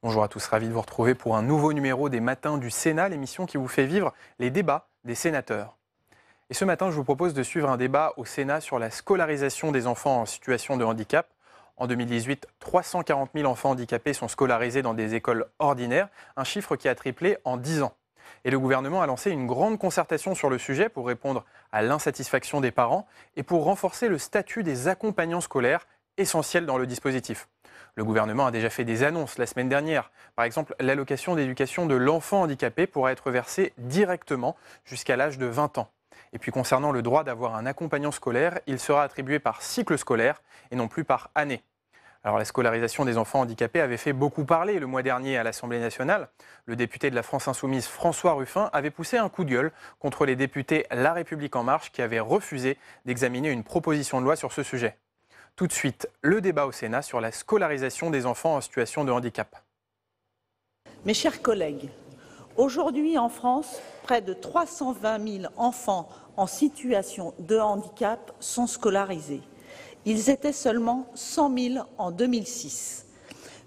Bonjour à tous, ravi de vous retrouver pour un nouveau numéro des Matins du Sénat, l'émission qui vous fait vivre les débats des sénateurs. Et ce matin, je vous propose de suivre un débat au Sénat sur la scolarisation des enfants en situation de handicap. En 2018, 340 000 enfants handicapés sont scolarisés dans des écoles ordinaires, un chiffre qui a triplé en 10 ans. Et le gouvernement a lancé une grande concertation sur le sujet pour répondre à l'insatisfaction des parents et pour renforcer le statut des accompagnants scolaires, essentiel dans le dispositif. Le gouvernement a déjà fait des annonces la semaine dernière. Par exemple, l'allocation d'éducation de l'enfant handicapé pourra être versée directement jusqu'à l'âge de 20 ans. Et puis concernant le droit d'avoir un accompagnant scolaire, il sera attribué par cycle scolaire et non plus par année. Alors la scolarisation des enfants handicapés avait fait beaucoup parler le mois dernier à l'Assemblée nationale. Le député de la France Insoumise, François Ruffin, avait poussé un coup de gueule contre les députés La République En Marche qui avaient refusé d'examiner une proposition de loi sur ce sujet. Tout de suite, le débat au Sénat sur la scolarisation des enfants en situation de handicap. Mes chers collègues, aujourd'hui en France, près de 320 000 enfants en situation de handicap sont scolarisés. Ils étaient seulement 100 000 en 2006.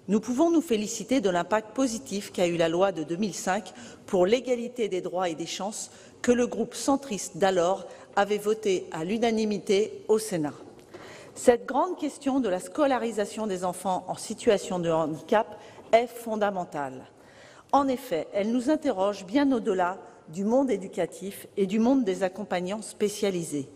Nous pouvons nous féliciter de l'impact positif qu'a eu la loi de 2005 pour l'égalité des droits et des chances que le groupe centriste d'alors avait voté à l'unanimité au Sénat. Cette grande question de la scolarisation des enfants en situation de handicap est fondamentale. En effet, elle nous interroge bien au-delà du monde éducatif et du monde des accompagnants spécialisés.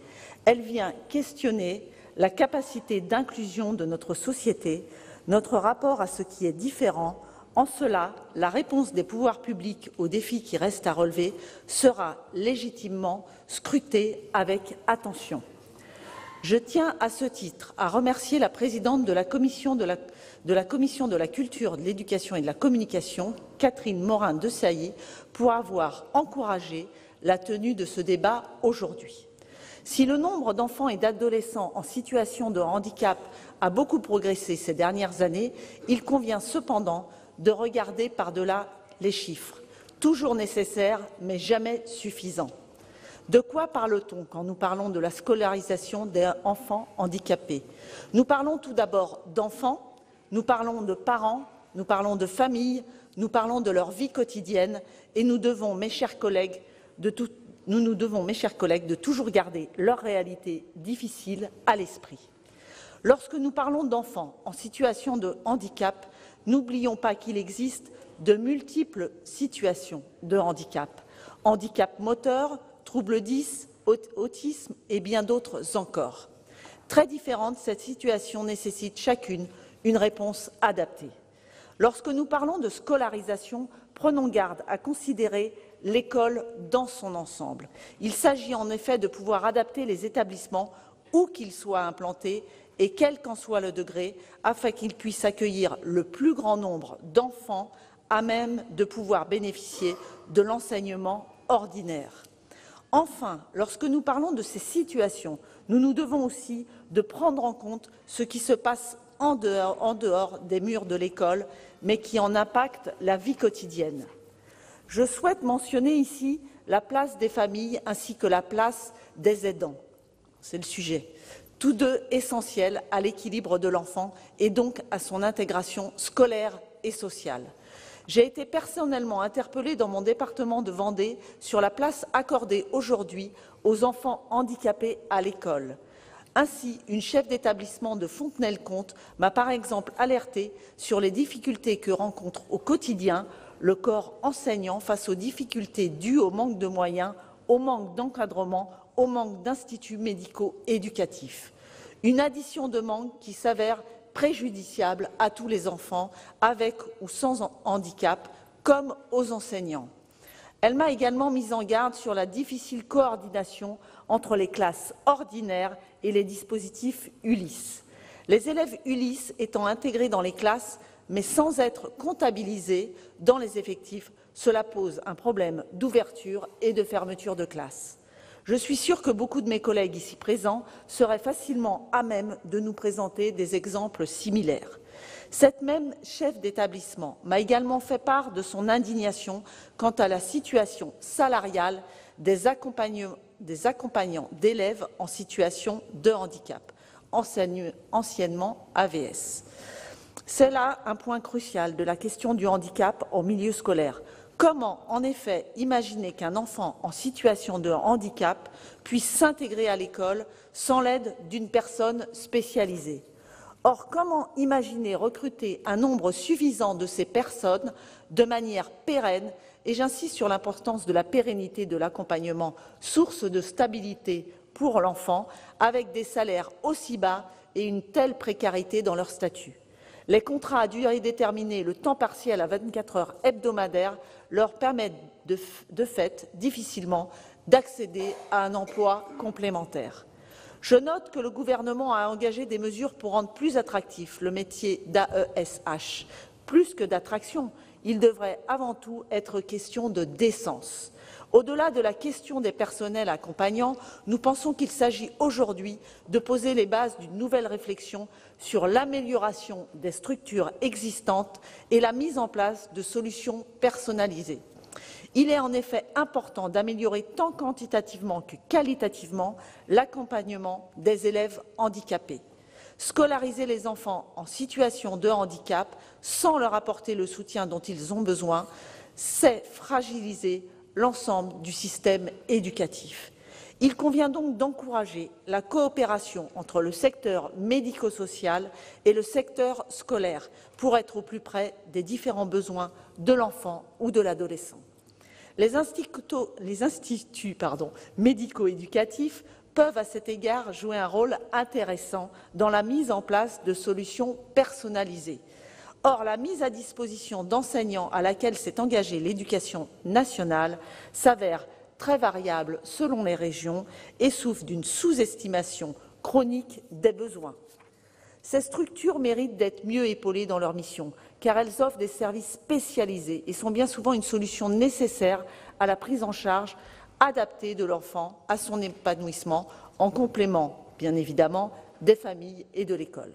Elle vient questionner la capacité d'inclusion de notre société, notre rapport à ce qui est différent. En cela, la réponse des pouvoirs publics aux défis qui restent à relever sera légitimement scrutée avec attention. Je tiens à ce titre à remercier la présidente de la Commission de la Culture, de l'Éducation et de la Communication, Catherine Morin-Desailly, pour avoir encouragé la tenue de ce débat aujourd'hui. Si le nombre d'enfants et d'adolescents en situation de handicap a beaucoup progressé ces dernières années, il convient cependant de regarder par-delà les chiffres, toujours nécessaires mais jamais suffisants. De quoi parle-t-on quand nous parlons de la scolarisation des enfants handicapés? Nous parlons tout d'abord d'enfants, nous parlons de parents, nous parlons de familles, nous parlons de leur vie quotidienne et nous devons, mes chers collègues, de toujours garder leur réalité difficile à l'esprit. Lorsque nous parlons d'enfants en situation de handicap, n'oublions pas qu'il existe de multiples situations de handicap. Handicap moteur, troubles 10, autisme et bien d'autres encore. Très différentes, cette situation nécessite chacune une réponse adaptée. Lorsque nous parlons de scolarisation, prenons garde à considérer l'école dans son ensemble. Il s'agit en effet de pouvoir adapter les établissements où qu'ils soient implantés et quel qu'en soit le degré, afin qu'ils puissent accueillir le plus grand nombre d'enfants à même de pouvoir bénéficier de l'enseignement ordinaire. Enfin, lorsque nous parlons de ces situations, nous nous devons aussi de prendre en compte ce qui se passe en dehors des murs de l'école, mais qui en impacte la vie quotidienne. Je souhaite mentionner ici la place des familles ainsi que la place des aidants. C'est le sujet. Tous deux essentiels à l'équilibre de l'enfant et donc à son intégration scolaire et sociale. J'ai été personnellement interpellée dans mon département de Vendée sur la place accordée aujourd'hui aux enfants handicapés à l'école. Ainsi, une chef d'établissement de Fontenay-le-Comte m'a par exemple alertée sur les difficultés que rencontre au quotidien le corps enseignant face aux difficultés dues au manque de moyens, au manque d'encadrement, au manque d'instituts médicaux éducatifs. Une addition de manques qui s'avère préjudiciable à tous les enfants, avec ou sans handicap, comme aux enseignants. Elle m'a également mise en garde sur la difficile coordination entre les classes ordinaires et les dispositifs ULIS. Les élèves ULIS étant intégrés dans les classes, mais sans être comptabilisés dans les effectifs, cela pose un problème d'ouverture et de fermeture de classe. Je suis sûre que beaucoup de mes collègues ici présents seraient facilement à même de nous présenter des exemples similaires. Cette même chef d'établissement m'a également fait part de son indignation quant à la situation salariale des accompagnants d'élèves en situation de handicap, anciennement AVS. C'est là un point crucial de la question du handicap en milieu scolaire. Comment, en effet, imaginer qu'un enfant en situation de handicap puisse s'intégrer à l'école sans l'aide d'une personne spécialisée? Or, comment imaginer recruter un nombre suffisant de ces personnes de manière pérenne, et j'insiste sur l'importance de la pérennité de l'accompagnement, source de stabilité pour l'enfant, avec des salaires aussi bas et une telle précarité dans leur statut? Les contrats à durée déterminée, le temps partiel à 24 heures hebdomadaires leur permettent de fait difficilement d'accéder à un emploi complémentaire. Je note que le gouvernement a engagé des mesures pour rendre plus attractif le métier d'AESH. Plus que d'attraction, il devrait avant tout être question de décence. Au-delà de la question des personnels accompagnants, nous pensons qu'il s'agit aujourd'hui de poser les bases d'une nouvelle réflexion sur l'amélioration des structures existantes et la mise en place de solutions personnalisées. Il est en effet important d'améliorer tant quantitativement que qualitativement l'accompagnement des élèves handicapés. Scolariser les enfants en situation de handicap sans leur apporter le soutien dont ils ont besoin, c'est fragiliser l'ensemble du système éducatif. Il convient donc d'encourager la coopération entre le secteur médico-social et le secteur scolaire pour être au plus près des différents besoins de l'enfant ou de l'adolescent. Les instituts médico-éducatifs peuvent à cet égard jouer un rôle intéressant dans la mise en place de solutions personnalisées. Or, la mise à disposition d'enseignants à laquelle s'est engagée l'Éducation nationale s'avère très variable selon les régions et souffre d'une sous-estimation chronique des besoins. Ces structures méritent d'être mieux épaulées dans leur mission, car elles offrent des services spécialisés et sont bien souvent une solution nécessaire à la prise en charge adaptée de l'enfant à son épanouissement, en complément, bien évidemment, des familles et de l'école.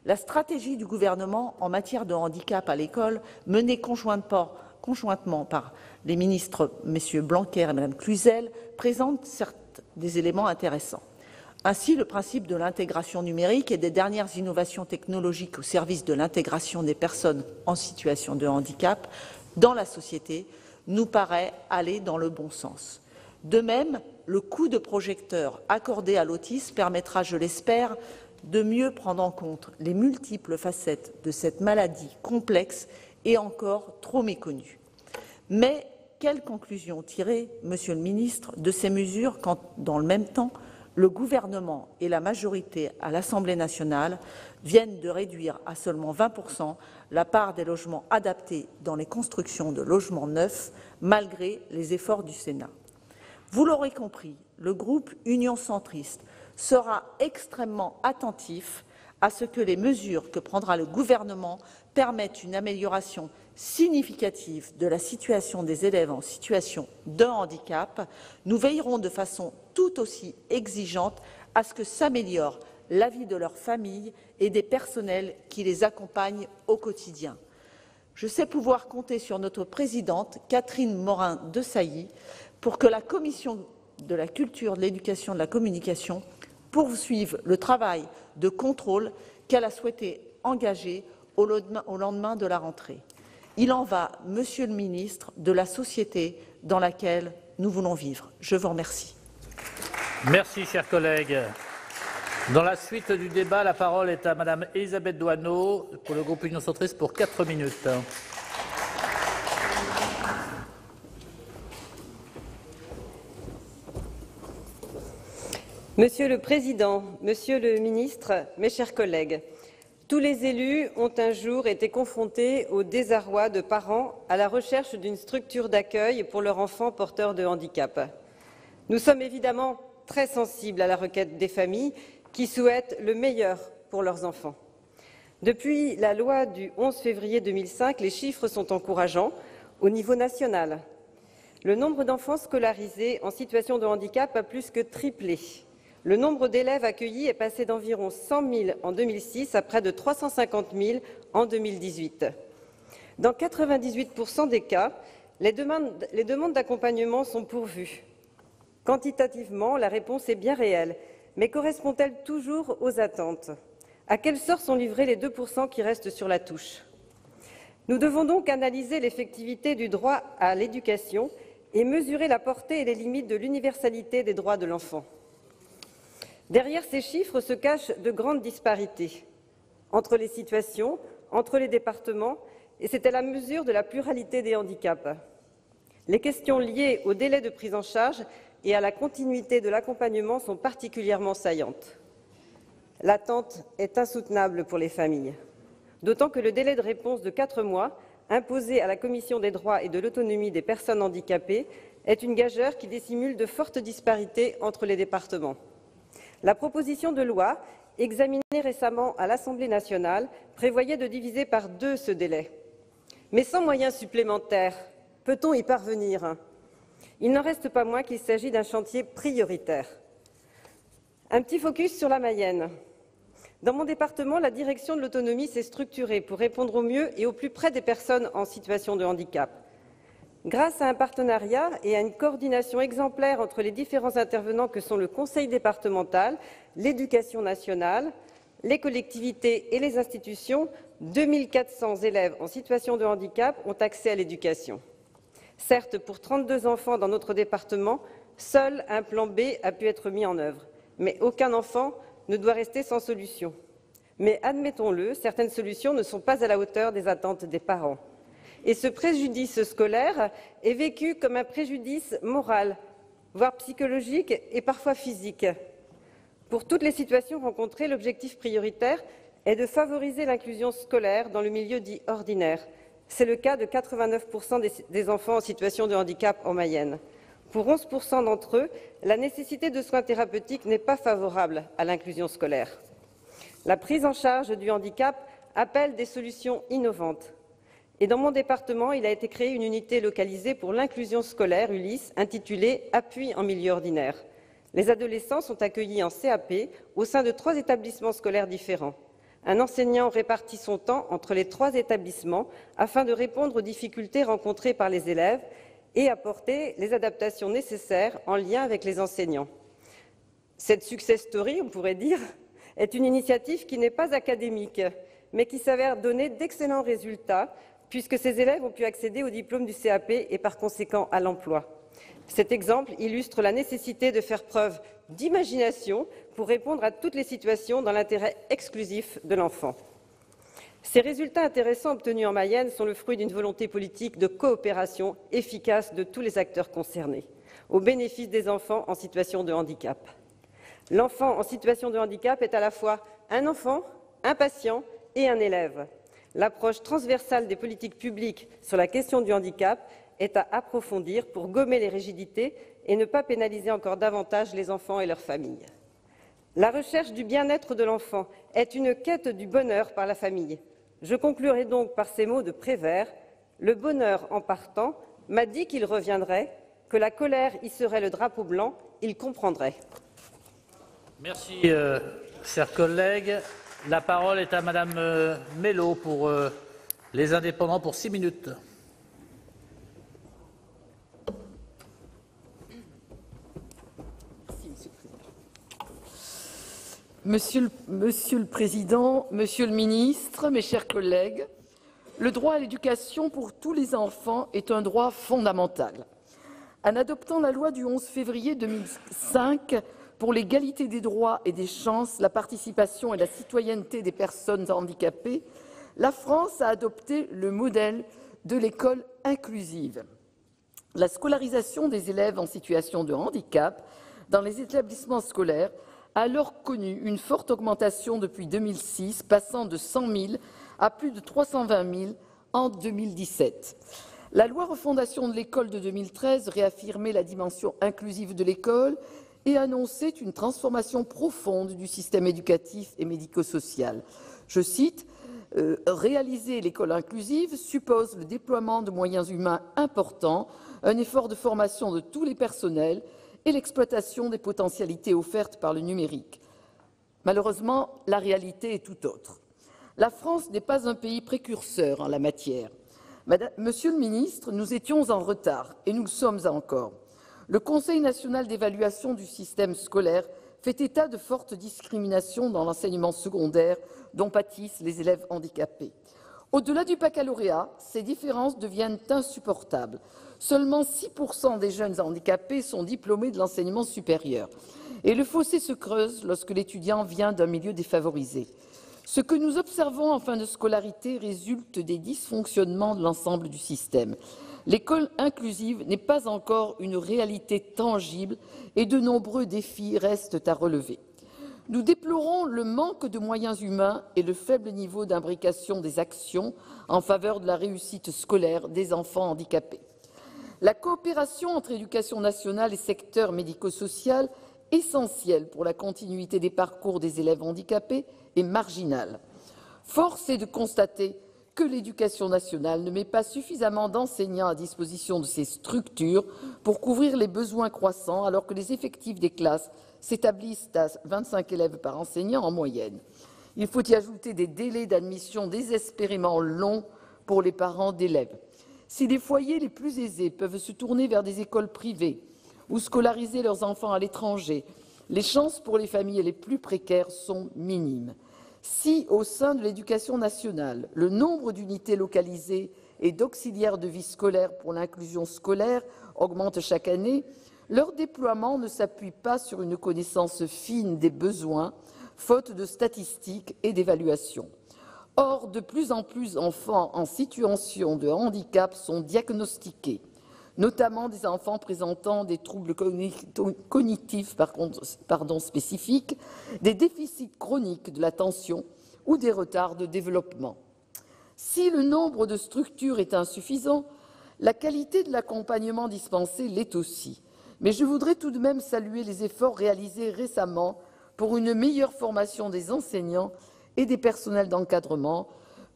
La stratégie du gouvernement en matière de handicap à l'école, menée conjointement par les ministres M. Blanquer et Mme Cluzel, présente certes des éléments intéressants. Ainsi, le principe de l'intégration numérique et des dernières innovations technologiques au service de l'intégration des personnes en situation de handicap dans la société nous paraît aller dans le bon sens. De même, le coup de projecteur accordé à l'autisme permettra, je l'espère, de mieux prendre en compte les multiples facettes de cette maladie complexe et encore trop méconnue. Mais quelle conclusion tirer, Monsieur le ministre, de ces mesures quand, dans le même temps, le gouvernement et la majorité à l'Assemblée nationale viennent de réduire à seulement 20% la part des logements adaptés dans les constructions de logements neufs, malgré les efforts du Sénat? Vous l'aurez compris, le groupe Union centriste sera extrêmement attentif à ce que les mesures que prendra le gouvernement permettent une amélioration significative de la situation des élèves en situation de handicap. Nous veillerons de façon tout aussi exigeante à ce que s'améliore la vie de leurs familles et des personnels qui les accompagnent au quotidien. Je sais pouvoir compter sur notre présidente, Catherine Morin-Desailly, pour que la Commission de la culture, de l'éducation et de la communication poursuive le travail de contrôle qu'elle a souhaité engager au lendemain de la rentrée. Il en va, Monsieur le ministre, de la société dans laquelle nous voulons vivre. Je vous remercie. Merci, chers collègues. Dans la suite du débat, la parole est à Madame Elisabeth Doineau pour le groupe Union centriste pour 4 minutes. Monsieur le Président, Monsieur le Ministre, mes chers collègues, tous les élus ont un jour été confrontés au désarroi de parents à la recherche d'une structure d'accueil pour leur enfant porteur de handicap. Nous sommes évidemment très sensibles à la requête des familles qui souhaitent le meilleur pour leurs enfants. Depuis la loi du 11 février 2005, les chiffres sont encourageants au niveau national. Le nombre d'enfants scolarisés en situation de handicap a plus que triplé. Le nombre d'élèves accueillis est passé d'environ 100 000 en 2006 à près de 350 000 en 2018. Dans 98% des cas, les demandes d'accompagnement sont pourvues. Quantitativement, la réponse est bien réelle, mais correspond-elle toujours aux attentes? À quel sort sont livrés les 2% qui restent sur la touche? Nous devons donc analyser l'effectivité du droit à l'éducation et mesurer la portée et les limites de l'universalité des droits de l'enfant. Derrière ces chiffres se cachent de grandes disparités entre les situations, entre les départements, et c'est à la mesure de la pluralité des handicaps. Les questions liées au délai de prise en charge et à la continuité de l'accompagnement sont particulièrement saillantes. L'attente est insoutenable pour les familles, d'autant que le délai de réponse de 4 mois, imposé à la Commission des droits et de l'autonomie des personnes handicapées, est une gageure qui dissimule de fortes disparités entre les départements. La proposition de loi, examinée récemment à l'Assemblée nationale, prévoyait de diviser par 2 ce délai. Mais sans moyens supplémentaires, peut-on y parvenir? Il n'en reste pas moins qu'il s'agit d'un chantier prioritaire. Un petit focus sur la Mayenne. Dans mon département, la direction de l'autonomie s'est structurée pour répondre au mieux et au plus près des personnes en situation de handicap. Grâce à un partenariat et à une coordination exemplaire entre les différents intervenants que sont le conseil départemental, l'éducation nationale, les collectivités et les institutions, 2400 élèves en situation de handicap ont accès à l'éducation. Certes, pour 32 enfants dans notre département, seul un plan B a pu être mis en œuvre. Mais aucun enfant ne doit rester sans solution. Mais admettons-le, certaines solutions ne sont pas à la hauteur des attentes des parents. Et ce préjudice scolaire est vécu comme un préjudice moral, voire psychologique et parfois physique. Pour toutes les situations rencontrées, l'objectif prioritaire est de favoriser l'inclusion scolaire dans le milieu dit ordinaire. C'est le cas de 89% des enfants en situation de handicap en Mayenne. Pour 11% d'entre eux, la nécessité de soins thérapeutiques n'est pas favorable à l'inclusion scolaire. La prise en charge du handicap appelle des solutions innovantes. Et dans mon département, il a été créé une unité localisée pour l'inclusion scolaire, ULIS, intitulée « Appui en milieu ordinaire ». Les adolescents sont accueillis en CAP au sein de 3 établissements scolaires différents. Un enseignant répartit son temps entre les 3 établissements afin de répondre aux difficultés rencontrées par les élèves et apporter les adaptations nécessaires en lien avec les enseignants. Cette success story, on pourrait dire, est une initiative qui n'est pas académique, mais qui s'avère donner d'excellents résultats, puisque ces élèves ont pu accéder au diplôme du CAP et par conséquent à l'emploi. Cet exemple illustre la nécessité de faire preuve d'imagination pour répondre à toutes les situations dans l'intérêt exclusif de l'enfant. Ces résultats intéressants obtenus en Mayenne sont le fruit d'une volonté politique de coopération efficace de tous les acteurs concernés, au bénéfice des enfants en situation de handicap. L'enfant en situation de handicap est à la fois un enfant, un patient et un élève. L'approche transversale des politiques publiques sur la question du handicap est à approfondir pour gommer les rigidités et ne pas pénaliser encore davantage les enfants et leurs familles. La recherche du bien-être de l'enfant est une quête du bonheur par la famille. Je conclurai donc par ces mots de Prévert. Le bonheur en partant m'a dit qu'il reviendrait, que la colère y serait le drapeau blanc, il comprendrait. Merci, chers collègues. La parole est à Madame Mello pour les Indépendants pour 6 minutes. Monsieur le Président, Monsieur le Ministre, mes chers collègues, le droit à l'éducation pour tous les enfants est un droit fondamental. En adoptant la loi du 11 février 2005 pour l'égalité des droits et des chances, la participation et la citoyenneté des personnes handicapées, la France a adopté le modèle de l'école inclusive. La scolarisation des élèves en situation de handicap dans les établissements scolaires a alors connu une forte augmentation depuis 2006, passant de 100 000 à plus de 320 000 en 2017. La loi refondation de l'école de 2013 réaffirmait la dimension inclusive de l'école et annonçait une transformation profonde du système éducatif et médico-social. Je cite, « Réaliser l'école inclusive suppose le déploiement de moyens humains importants, un effort de formation de tous les personnels et l'exploitation des potentialités offertes par le numérique. » Malheureusement, la réalité est tout autre. La France n'est pas un pays précurseur en la matière. Monsieur le ministre, nous étions en retard et nous le sommes encore. Le Conseil national d'évaluation du système scolaire fait état de fortes discriminations dans l'enseignement secondaire dont pâtissent les élèves handicapés. Au-delà du baccalauréat, ces différences deviennent insupportables. Seulement 6% des jeunes handicapés sont diplômés de l'enseignement supérieur. Et le fossé se creuse lorsque l'étudiant vient d'un milieu défavorisé. Ce que nous observons en fin de scolarité résulte des dysfonctionnements de l'ensemble du système. L'école inclusive n'est pas encore une réalité tangible et de nombreux défis restent à relever. Nous déplorons le manque de moyens humains et le faible niveau d'imbrication des actions en faveur de la réussite scolaire des enfants handicapés. La coopération entre éducation nationale et secteur médico-social, essentielle pour la continuité des parcours des élèves handicapés, est marginale. Force est de constater que l'éducation nationale ne met pas suffisamment d'enseignants à disposition de ces structures pour couvrir les besoins croissants, alors que les effectifs des classes s'établissent à 25 élèves par enseignant en moyenne. Il faut y ajouter des délais d'admission désespérément longs pour les parents d'élèves. Si les foyers les plus aisés peuvent se tourner vers des écoles privées ou scolariser leurs enfants à l'étranger, les chances pour les familles les plus précaires sont minimes. Si, au sein de l'éducation nationale, le nombre d'unités localisées et d'auxiliaires de vie scolaire pour l'inclusion scolaire augmente chaque année, leur déploiement ne s'appuie pas sur une connaissance fine des besoins, faute de statistiques et d'évaluation. Or, de plus en plus d'enfants en situation de handicap sont diagnostiqués, notamment des enfants présentant des troubles cognitifs spécifiques, des déficits chroniques de l'attention ou des retards de développement. Si le nombre de structures est insuffisant, la qualité de l'accompagnement dispensé l'est aussi. Mais je voudrais tout de même saluer les efforts réalisés récemment pour une meilleure formation des enseignants et des personnels d'encadrement,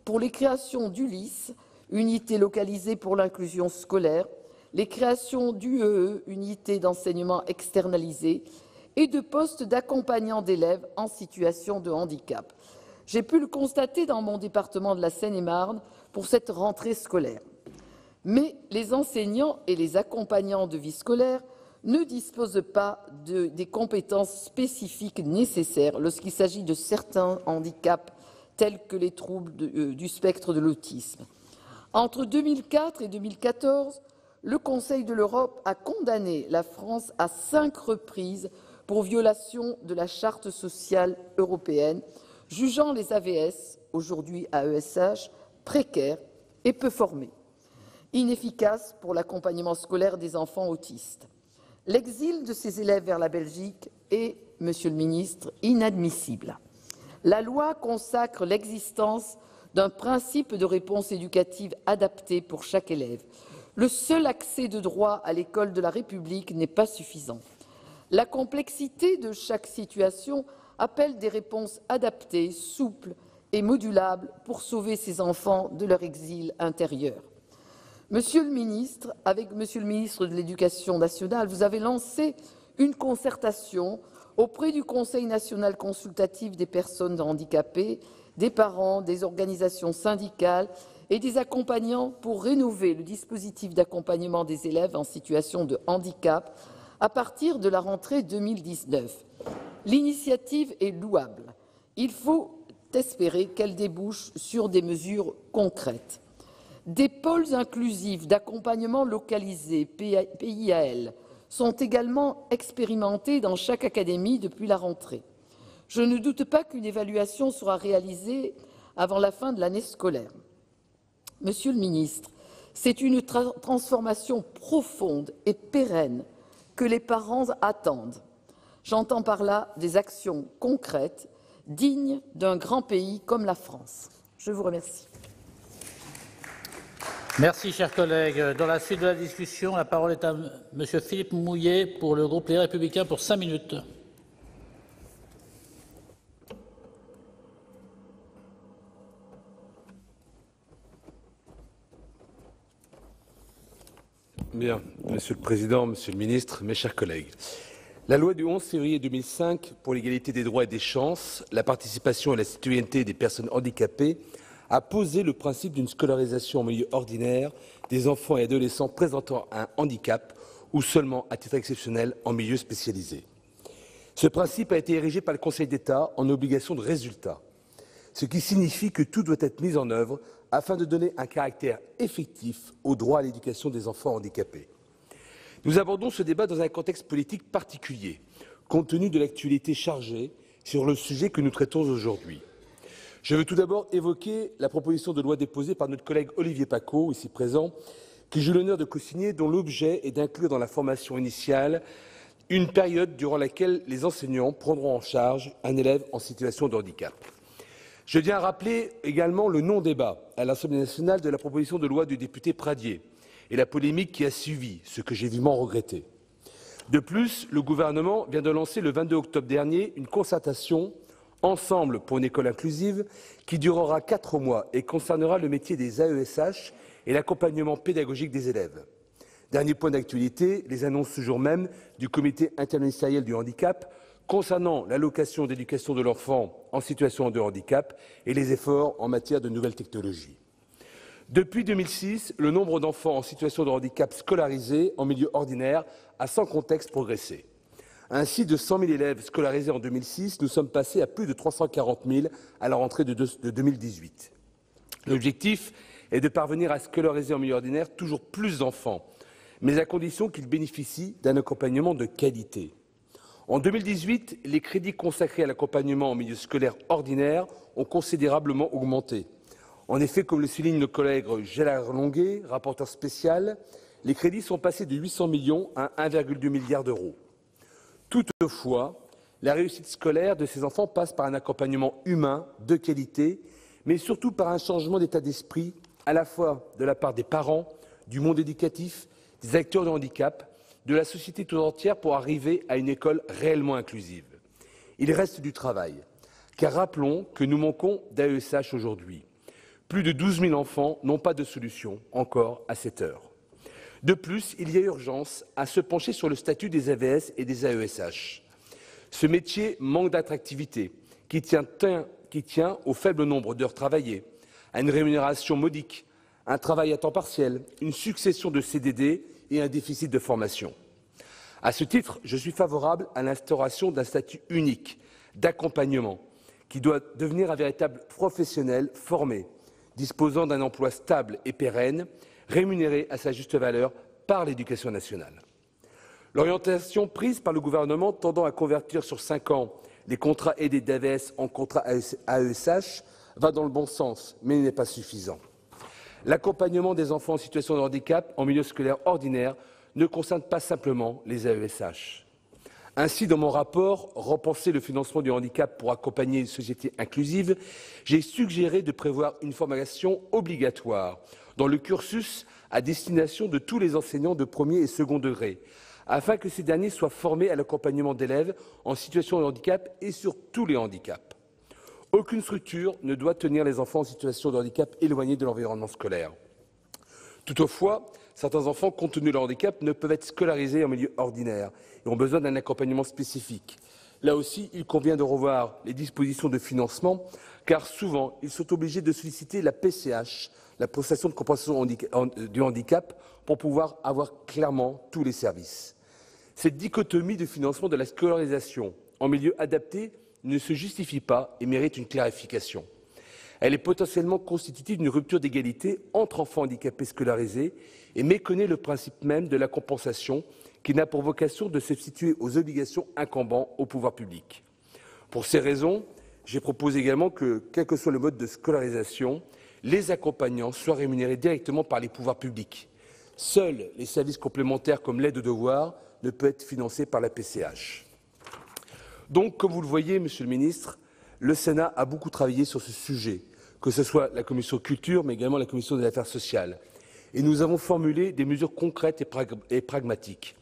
pour les créations d'ULIS, unités localisées pour l'inclusion scolaire, les créations d'UEE, unités d'enseignement externalisées, et de postes d'accompagnants d'élèves en situation de handicap. J'ai pu le constater dans mon département de la Seine-et-Marne pour cette rentrée scolaire. Mais les enseignants et les accompagnants de vie scolaire ne disposent pas des compétences spécifiques nécessaires lorsqu'il s'agit de certains handicaps tels que les troubles du spectre de l'autisme. Entre 2004 et 2014, le Conseil de l'Europe a condamné la France à 5 reprises pour violation de la Charte sociale européenne, jugeant les AVS, aujourd'hui AESH, précaires et peu formés, inefficaces pour l'accompagnement scolaire des enfants autistes. L'exil de ces élèves vers la Belgique est, Monsieur le ministre, inadmissible. La loi consacre l'existence d'un principe de réponse éducative adapté pour chaque élève. Le seul accès de droit à l'école de la République n'est pas suffisant. La complexité de chaque situation appelle des réponses adaptées, souples et modulables pour sauver ces enfants de leur exil intérieur. Monsieur le ministre, avec Monsieur le ministre de l'Éducation nationale, vous avez lancé une concertation auprès du Conseil national consultatif des personnes handicapées, des parents, des organisations syndicales et des accompagnants pour rénover le dispositif d'accompagnement des élèves en situation de handicap à partir de la rentrée 2019. L'initiative est louable. Il faut espérer qu'elle débouche sur des mesures concrètes. Des pôles inclusifs d'accompagnement localisés, PIAL, sont également expérimentés dans chaque académie depuis la rentrée. Je ne doute pas qu'une évaluation sera réalisée avant la fin de l'année scolaire. Monsieur le ministre, c'est une transformation profonde et pérenne que les parents attendent. J'entends par là des actions concrètes, dignes d'un grand pays comme la France. Je vous remercie. Merci, chers collègues. Dans la suite de la discussion, la parole est à Monsieur Philippe Mouillet pour le groupe Les Républicains pour 5 minutes. Bien, Monsieur le Président, Monsieur le Ministre, mes chers collègues. La loi du 11 février 2005 pour l'égalité des droits et des chances, la participation et la citoyenneté des personnes handicapées a posé le principe d'une scolarisation en milieu ordinaire des enfants et adolescents présentant un handicap ou seulement à titre exceptionnel en milieu spécialisé. Ce principe a été érigé par le Conseil d'État en obligation de résultat, ce qui signifie que tout doit être mis en œuvre afin de donner un caractère effectif au droit à l'éducation des enfants handicapés. Nous abordons ce débat dans un contexte politique particulier, compte tenu de l'actualité chargée sur le sujet que nous traitons aujourd'hui. Je veux tout d'abord évoquer la proposition de loi déposée par notre collègue Olivier Paccaud, ici présent, que j'ai l'honneur de co-signer, dont l'objet est d'inclure dans la formation initiale une période durant laquelle les enseignants prendront en charge un élève en situation de handicap. Je tiens à rappeler également le non-débat à l'Assemblée nationale de la proposition de loi du député Pradié et la polémique qui a suivi, ce que j'ai vivement regretté. De plus, le gouvernement vient de lancer le 22 octobre dernier une concertation Ensemble pour une école inclusive qui durera 4 mois et concernera le métier des AESH et l'accompagnement pédagogique des élèves. Dernier point d'actualité, les annonces ce jour même du comité interministériel du handicap concernant l'allocation d'éducation de l'enfant en situation de handicap et les efforts en matière de nouvelles technologies. Depuis 2006, le nombre d'enfants en situation de handicap scolarisés en milieu ordinaire a sans contexte progressé. Ainsi, de 100 000 élèves scolarisés en 2006, nous sommes passés à plus de 340 000 à la rentrée de 2018. L'objectif est de parvenir à scolariser en milieu ordinaire toujours plus d'enfants, mais à condition qu'ils bénéficient d'un accompagnement de qualité. En 2018, les crédits consacrés à l'accompagnement en milieu scolaire ordinaire ont considérablement augmenté. En effet, comme le souligne notre collègue Gérard Longuet, rapporteur spécial, les crédits sont passés de 800 millions à 1,2 milliard d'euros. Toutefois, la réussite scolaire de ces enfants passe par un accompagnement humain de qualité, mais surtout par un changement d'état d'esprit, à la fois de la part des parents, du monde éducatif, des acteurs de handicap, de la société tout entière pour arriver à une école réellement inclusive. Il reste du travail, car rappelons que nous manquons d'AESH aujourd'hui. Plus de 12 000 enfants n'ont pas de solution encore à cette heure. De plus, il y a urgence à se pencher sur le statut des AVS et des AESH. Ce métier manque d'attractivité, qui tient au faible nombre d'heures travaillées, à une rémunération modique, un travail à temps partiel, une succession de CDD et un déficit de formation. À ce titre, je suis favorable à l'instauration d'un statut unique d'accompagnement qui doit devenir un véritable professionnel formé, disposant d'un emploi stable et pérenne, rémunéré à sa juste valeur par l'Éducation nationale. L'orientation prise par le gouvernement tendant à convertir sur 5 ans les contrats aidés d'AVS en contrats AESH va dans le bon sens, mais n'est pas suffisant. L'accompagnement des enfants en situation de handicap en milieu scolaire ordinaire ne concerne pas simplement les AESH. Ainsi, dans mon rapport « Repenser le financement du handicap pour accompagner une société inclusive », j'ai suggéré de prévoir une formation obligatoire dans le cursus à destination de tous les enseignants de premier et second degré, afin que ces derniers soient formés à l'accompagnement d'élèves en situation de handicap et sur tous les handicaps. Aucune structure ne doit tenir les enfants en situation de handicap éloignés de l'environnement scolaire. Toutefois, certains enfants, compte tenu de leur handicap, ne peuvent être scolarisés en milieu ordinaire et ont besoin d'un accompagnement spécifique. Là aussi, il convient de revoir les dispositions de financement, car souvent, ils sont obligés de solliciter la PCH, la prestation de compensation du handicap, pour pouvoir avoir clairement tous les services. Cette dichotomie de financement de la scolarisation en milieu adapté ne se justifie pas et mérite une clarification. Elle est potentiellement constitutive d'une rupture d'égalité entre enfants handicapés scolarisés et méconnaît le principe même de la compensation qui n'a pour vocation de se substituer aux obligations incombant au pouvoir public. Pour ces raisons, j'ai proposé également que, quel que soit le mode de scolarisation, les accompagnants soient rémunérés directement par les pouvoirs publics. Seuls les services complémentaires comme l'aide aux devoirs ne peuvent être financés par la PCH. Donc, comme vous le voyez, Monsieur le Ministre, le Sénat a beaucoup travaillé sur ce sujet, que ce soit la Commission culture, mais également la Commission des affaires sociales. Et nous avons formulé des mesures concrètes et pragmatiques.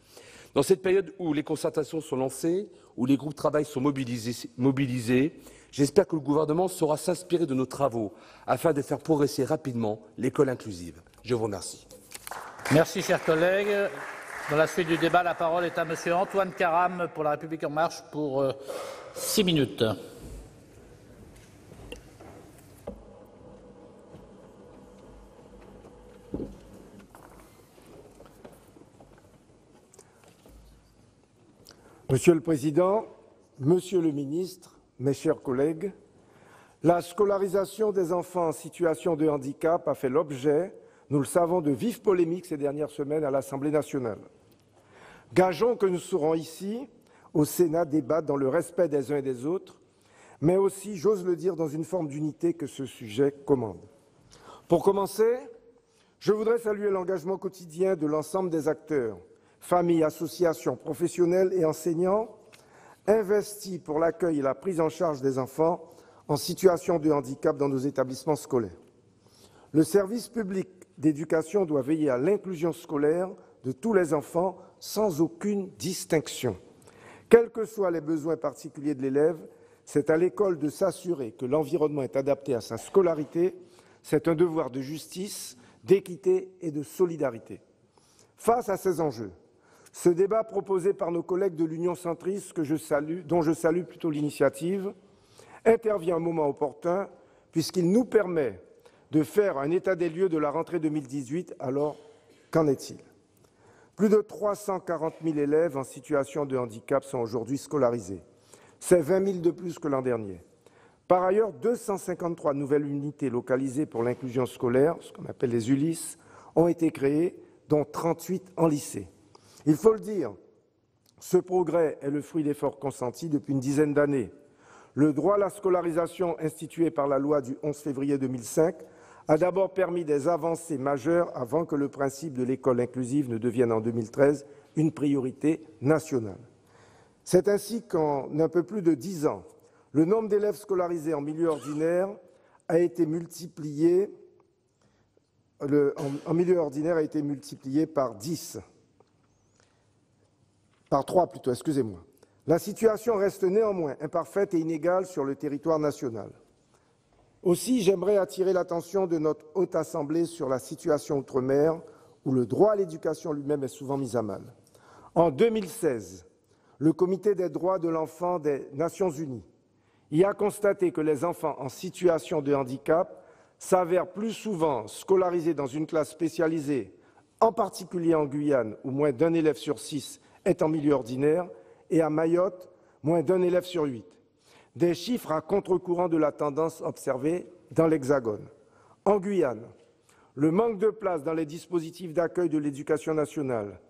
Dans cette période où les concertations sont lancées, où les groupes de travail sont mobilisés, j'espère que le gouvernement saura s'inspirer de nos travaux afin de faire progresser rapidement l'école inclusive. Je vous remercie. Merci, chers collègues. Dans la suite du débat, la parole est à Monsieur Antoine Karam pour La République En Marche pour 6 minutes. Monsieur le Président, Monsieur le ministre, mes chers collègues, la scolarisation des enfants en situation de handicap a fait l'objet, nous le savons, de vives polémiques ces dernières semaines à l'Assemblée nationale. Gageons que nous saurons ici, au Sénat, débattre dans le respect des uns et des autres, mais aussi, j'ose le dire, dans une forme d'unité que ce sujet commande. Pour commencer, je voudrais saluer l'engagement quotidien de l'ensemble des acteurs, familles, associations, professionnels et enseignants, investis pour l'accueil et la prise en charge des enfants en situation de handicap dans nos établissements scolaires. Le service public d'éducation doit veiller à l'inclusion scolaire de tous les enfants sans aucune distinction. Quels que soient les besoins particuliers de l'élève, c'est à l'école de s'assurer que l'environnement est adapté à sa scolarité. C'est un devoir de justice, d'équité et de solidarité. Face à ces enjeux, ce débat proposé par nos collègues de l'Union centriste, dont je salue plutôt l'initiative, intervient à un moment opportun puisqu'il nous permet de faire un état des lieux de la rentrée 2018. Alors, qu'en est-il? Plus de 340 000 élèves en situation de handicap sont aujourd'hui scolarisés. C'est 20 000 de plus que l'an dernier. Par ailleurs, 253 nouvelles unités localisées pour l'inclusion scolaire, ce qu'on appelle les ULIS, ont été créées, dont 38 en lycée. Il faut le dire, ce progrès est le fruit d'efforts consentis depuis une dizaine d'années. Le droit à la scolarisation institué par la loi du 11 février 2005 a d'abord permis des avancées majeures avant que le principe de l'école inclusive ne devienne en 2013 une priorité nationale. C'est ainsi qu'en un peu plus de 10 ans, le nombre d'élèves scolarisés en milieu ordinaire a été multiplié, par 3 plutôt, excusez-moi. La situation reste néanmoins imparfaite et inégale sur le territoire national. Aussi, j'aimerais attirer l'attention de notre Haute Assemblée sur la situation outre-mer, où le droit à l'éducation lui-même est souvent mis à mal. En 2016, le Comité des droits de l'enfant des Nations unies y a constaté que les enfants en situation de handicap s'avèrent plus souvent scolarisés dans une classe spécialisée, en particulier en Guyane, où moins d'un élève sur 6 est en milieu ordinaire, et à Mayotte, moins d'un élève sur 8. Des chiffres à contre-courant de la tendance observée dans l'Hexagone. En Guyane, le manque de place dans les dispositifs d'accueil de l'éducation nationale,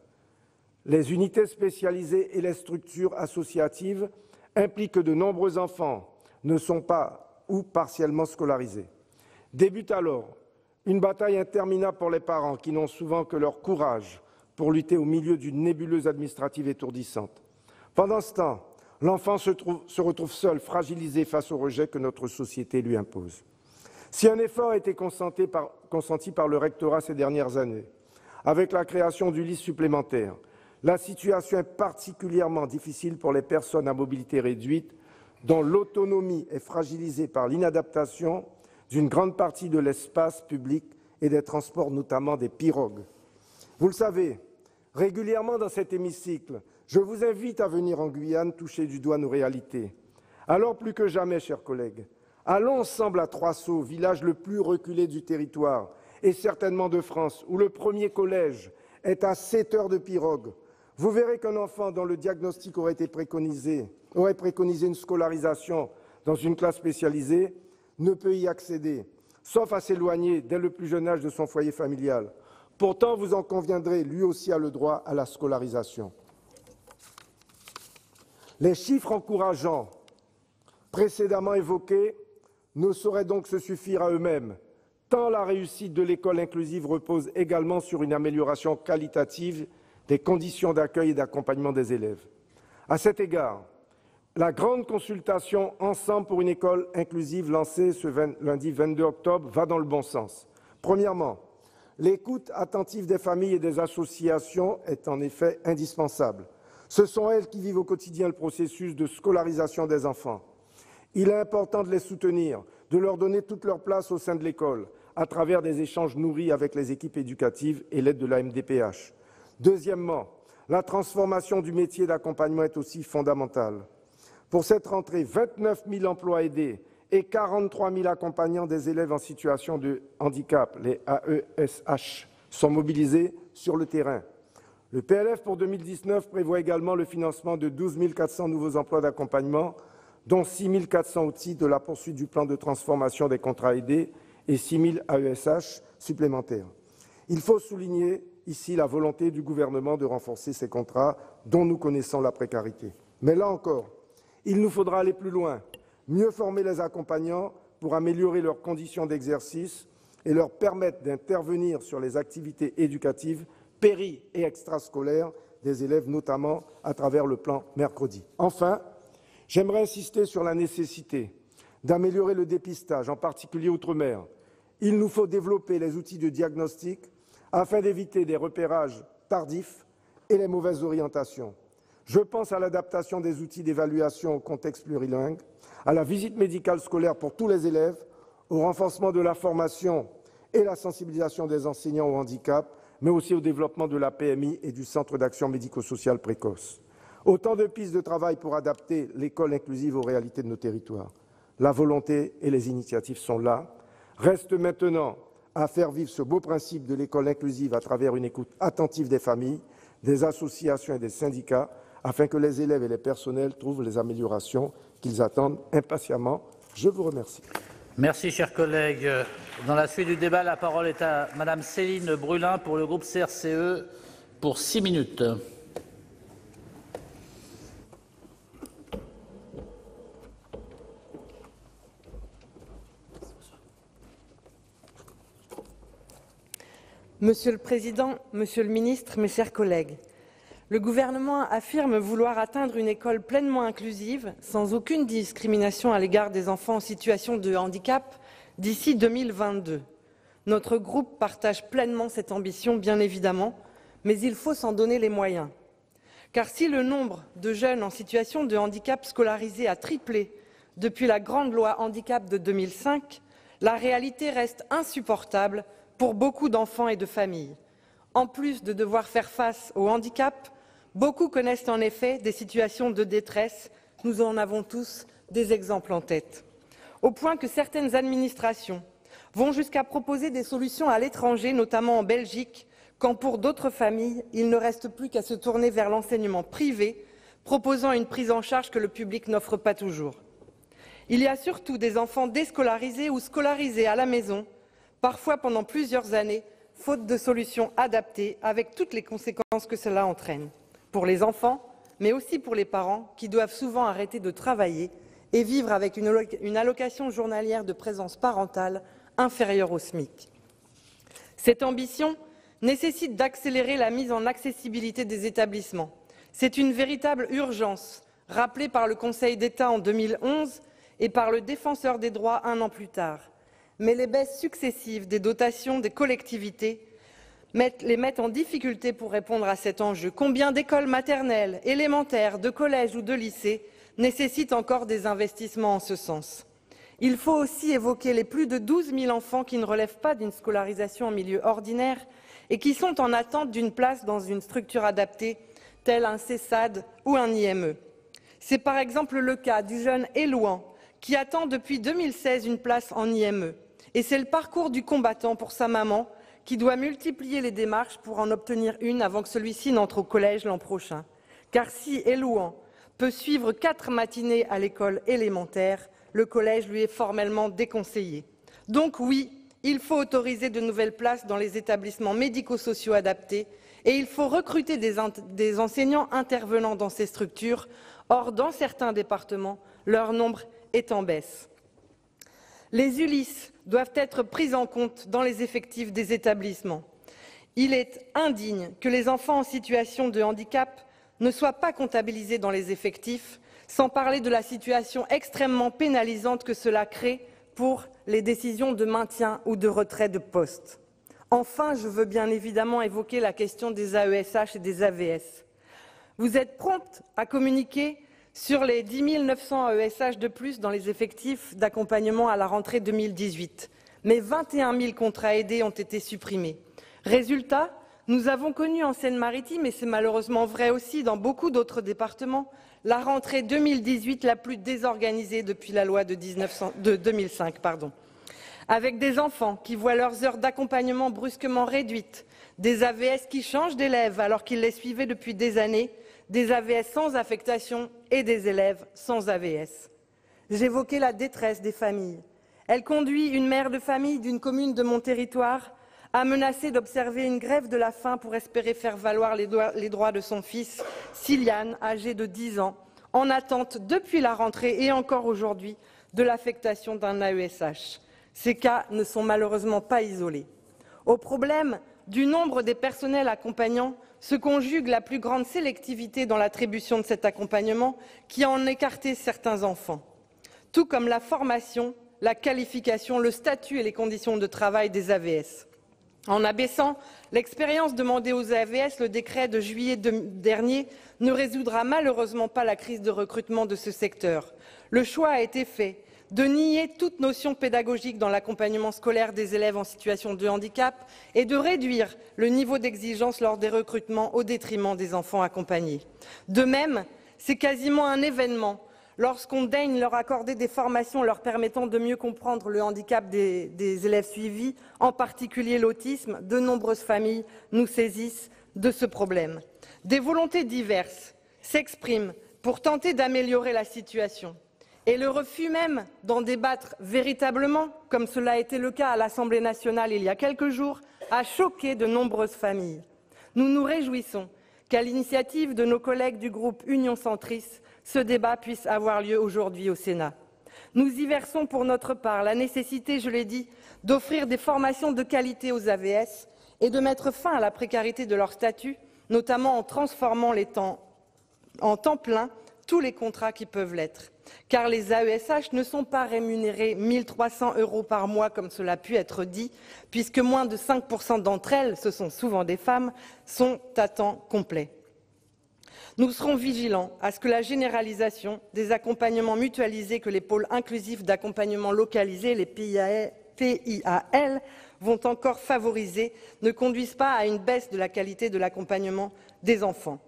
les unités spécialisées et les structures associatives impliquent que de nombreux enfants ne sont pas ou partiellement scolarisés. Débute alors une bataille interminable pour les parents qui n'ont souvent que leur courage pour lutter au milieu d'une nébuleuse administrative étourdissante. Pendant ce temps, l'enfant se retrouve seul, fragilisé face au rejet que notre société lui impose. Si un effort a été consenti par le rectorat ces dernières années, avec la création d'ULIS supplémentaires, la situation est particulièrement difficile pour les personnes à mobilité réduite, dont l'autonomie est fragilisée par l'inadaptation d'une grande partie de l'espace public et des transports, notamment des pirogues. Vous le savez, régulièrement dans cet hémicycle, je vous invite à venir en Guyane toucher du doigt nos réalités. Alors plus que jamais, chers collègues, allons ensemble à Trois-Sauts, village le plus reculé du territoire et certainement de France, où le premier collège est à 7 heures de pirogue. Vous verrez qu'un enfant dont le diagnostic aurait préconisé une scolarisation dans une classe spécialisée ne peut y accéder, sauf à s'éloigner dès le plus jeune âge de son foyer familial. Pourtant, vous en conviendrez, lui aussi a le droit à la scolarisation. Les chiffres encourageants précédemment évoqués ne sauraient donc se suffire à eux-mêmes, tant la réussite de l'école inclusive repose également sur une amélioration qualitative des conditions d'accueil et d'accompagnement des élèves. À cet égard, la grande consultation Ensemble pour une école inclusive lancée ce lundi 22 octobre va dans le bon sens. Premièrement, l'écoute attentive des familles et des associations est en effet indispensable. Ce sont elles qui vivent au quotidien le processus de scolarisation des enfants. Il est important de les soutenir, de leur donner toute leur place au sein de l'école, à travers des échanges nourris avec les équipes éducatives et l'aide de la MDPH. Deuxièmement, la transformation du métier d'accompagnement est aussi fondamentale. Pour cette rentrée, 29 000 emplois aidés et 43 000 accompagnants des élèves en situation de handicap, les AESH, sont mobilisés sur le terrain. Le PLF pour 2019 prévoit également le financement de 12 400 nouveaux emplois d'accompagnement, dont 6 400 au titre de la poursuite du plan de transformation des contrats aidés et 6 000 AESH supplémentaires. Il faut souligner ici la volonté du gouvernement de renforcer ces contrats dont nous connaissons la précarité. Mais là encore, il nous faudra aller plus loin, mieux former les accompagnants pour améliorer leurs conditions d'exercice et leur permettre d'intervenir sur les activités éducatives péri- et extrascolaires des élèves, notamment à travers le plan Mercredi. Enfin, j'aimerais insister sur la nécessité d'améliorer le dépistage, en particulier outre-mer. Il nous faut développer les outils de diagnostic afin d'éviter des repérages tardifs et les mauvaises orientations. Je pense à l'adaptation des outils d'évaluation au contexte plurilingue, à la visite médicale scolaire pour tous les élèves, au renforcement de la formation et la sensibilisation des enseignants au handicap, mais aussi au développement de la PMI et du Centre d'action médico-sociale précoce. Autant de pistes de travail pour adapter l'école inclusive aux réalités de nos territoires. La volonté et les initiatives sont là. Reste maintenant à faire vivre ce beau principe de l'école inclusive à travers une écoute attentive des familles, des associations et des syndicats, afin que les élèves et les personnels trouvent les améliorations qu'ils attendent impatiemment. Je vous remercie. Merci, chers collègues. Dans la suite du débat, la parole est à Madame Céline Brulin pour le groupe CRCE pour 6 minutes. Monsieur le Président, Monsieur le Ministre, mes chers collègues, le gouvernement affirme vouloir atteindre une école pleinement inclusive, sans aucune discrimination à l'égard des enfants en situation de handicap d'ici 2022. Notre groupe partage pleinement cette ambition, bien évidemment, mais il faut s'en donner les moyens. Car si le nombre de jeunes en situation de handicap scolarisés a triplé depuis la grande loi handicap de 2005, la réalité reste insupportable pour beaucoup d'enfants et de familles. En plus de devoir faire face au handicap, beaucoup connaissent en effet des situations de détresse. Nous en avons tous des exemples en tête. Au point que certaines administrations vont jusqu'à proposer des solutions à l'étranger, notamment en Belgique, quand pour d'autres familles, il ne reste plus qu'à se tourner vers l'enseignement privé, proposant une prise en charge que le public n'offre pas toujours. Il y a surtout des enfants déscolarisés ou scolarisés à la maison, parfois pendant plusieurs années, faute de solutions adaptées, avec toutes les conséquences que cela entraîne, pour les enfants, mais aussi pour les parents, qui doivent souvent arrêter de travailler et vivre avec une allocation journalière de présence parentale inférieure au SMIC. Cette ambition nécessite d'accélérer la mise en accessibilité des établissements. C'est une véritable urgence, rappelée par le Conseil d'État en 2011 et par le Défenseur des droits un an plus tard. Mais les baisses successives des dotations des collectivités les mettent en difficulté pour répondre à cet enjeu. Combien d'écoles maternelles, élémentaires, de collèges ou de lycées nécessitent encore des investissements en ce sens? Il faut aussi évoquer les plus de 12 000 enfants qui ne relèvent pas d'une scolarisation en milieu ordinaire et qui sont en attente d'une place dans une structure adaptée, telle un CESAD ou un IME. C'est par exemple le cas du jeune Élouan, qui attend depuis 2016 une place en IME. Et c'est le parcours du combattant pour sa maman, qui doit multiplier les démarches pour en obtenir une avant que celui-ci n'entre au collège l'an prochain. Car si Élouan peut suivre 4 matinées à l'école élémentaire, le collège lui est formellement déconseillé. Donc oui, il faut autoriser de nouvelles places dans les établissements médico-sociaux adaptés et il faut recruter des enseignants intervenant dans ces structures. Or, dans certains départements, leur nombre est en baisse. Les ULIS doivent être prises en compte dans les effectifs des établissements. Il est indigne que les enfants en situation de handicap ne soient pas comptabilisés dans les effectifs, sans parler de la situation extrêmement pénalisante que cela crée pour les décisions de maintien ou de retrait de poste. Enfin, je veux bien évidemment évoquer la question des AESH et des AVS. Vous êtes promptes à communiquer sur les 10 900 AESH de plus dans les effectifs d'accompagnement à la rentrée 2018. Mais 21 000 contrats aidés ont été supprimés. Résultat, nous avons connu en Seine-Maritime, et c'est malheureusement vrai aussi dans beaucoup d'autres départements, la rentrée 2018 la plus désorganisée depuis la loi de 2005. avec des enfants qui voient leurs heures d'accompagnement brusquement réduites, des AVS qui changent d'élèves alors qu'ils les suivaient depuis des années, des AVS sans affectation et des élèves sans AVS. J'évoquais la détresse des familles. Elle conduit une mère de famille d'une commune de mon territoire à menacer d'observer une grève de la faim pour espérer faire valoir les droits de son fils, Siliane, âgé de 10 ans, en attente depuis la rentrée et encore aujourd'hui de l'affectation d'un AESH. Ces cas ne sont malheureusement pas isolés. Au problème du nombre des personnels accompagnants se conjugue la plus grande sélectivité dans l'attribution de cet accompagnement qui en écartait certains enfants, tout comme la formation, la qualification, le statut et les conditions de travail des AVS. En abaissant l'expérience demandée aux AVS, le décret de juillet dernier ne résoudra malheureusement pas la crise de recrutement de ce secteur. Le choix a été fait de nier toute notion pédagogique dans l'accompagnement scolaire des élèves en situation de handicap et de réduire le niveau d'exigence lors des recrutements au détriment des enfants accompagnés. De même, c'est quasiment un événement lorsqu'on daigne leur accorder des formations leur permettant de mieux comprendre le handicap des élèves suivis, en particulier l'autisme. De nombreuses familles nous saisissent de ce problème. Des volontés diverses s'expriment pour tenter d'améliorer la situation. Et le refus même d'en débattre véritablement, comme cela a été le cas à l'Assemblée nationale il y a quelques jours, a choqué de nombreuses familles. Nous nous réjouissons qu'à l'initiative de nos collègues du groupe Union centriste, ce débat puisse avoir lieu aujourd'hui au Sénat. Nous y versons pour notre part la nécessité, je l'ai dit, d'offrir des formations de qualité aux AVS et de mettre fin à la précarité de leur statut, notamment en transformant en temps plein tous les contrats qui peuvent l'être. Car les AESH ne sont pas rémunérés 1 300 € par mois, comme cela a pu être dit, puisque moins de 5% d'entre elles, ce sont souvent des femmes, sont à temps complet. Nous serons vigilants à ce que la généralisation des accompagnements mutualisés que les pôles inclusifs d'accompagnement localisés, les PIAL, vont encore favoriser, ne conduise pas à une baisse de la qualité de l'accompagnement des enfants.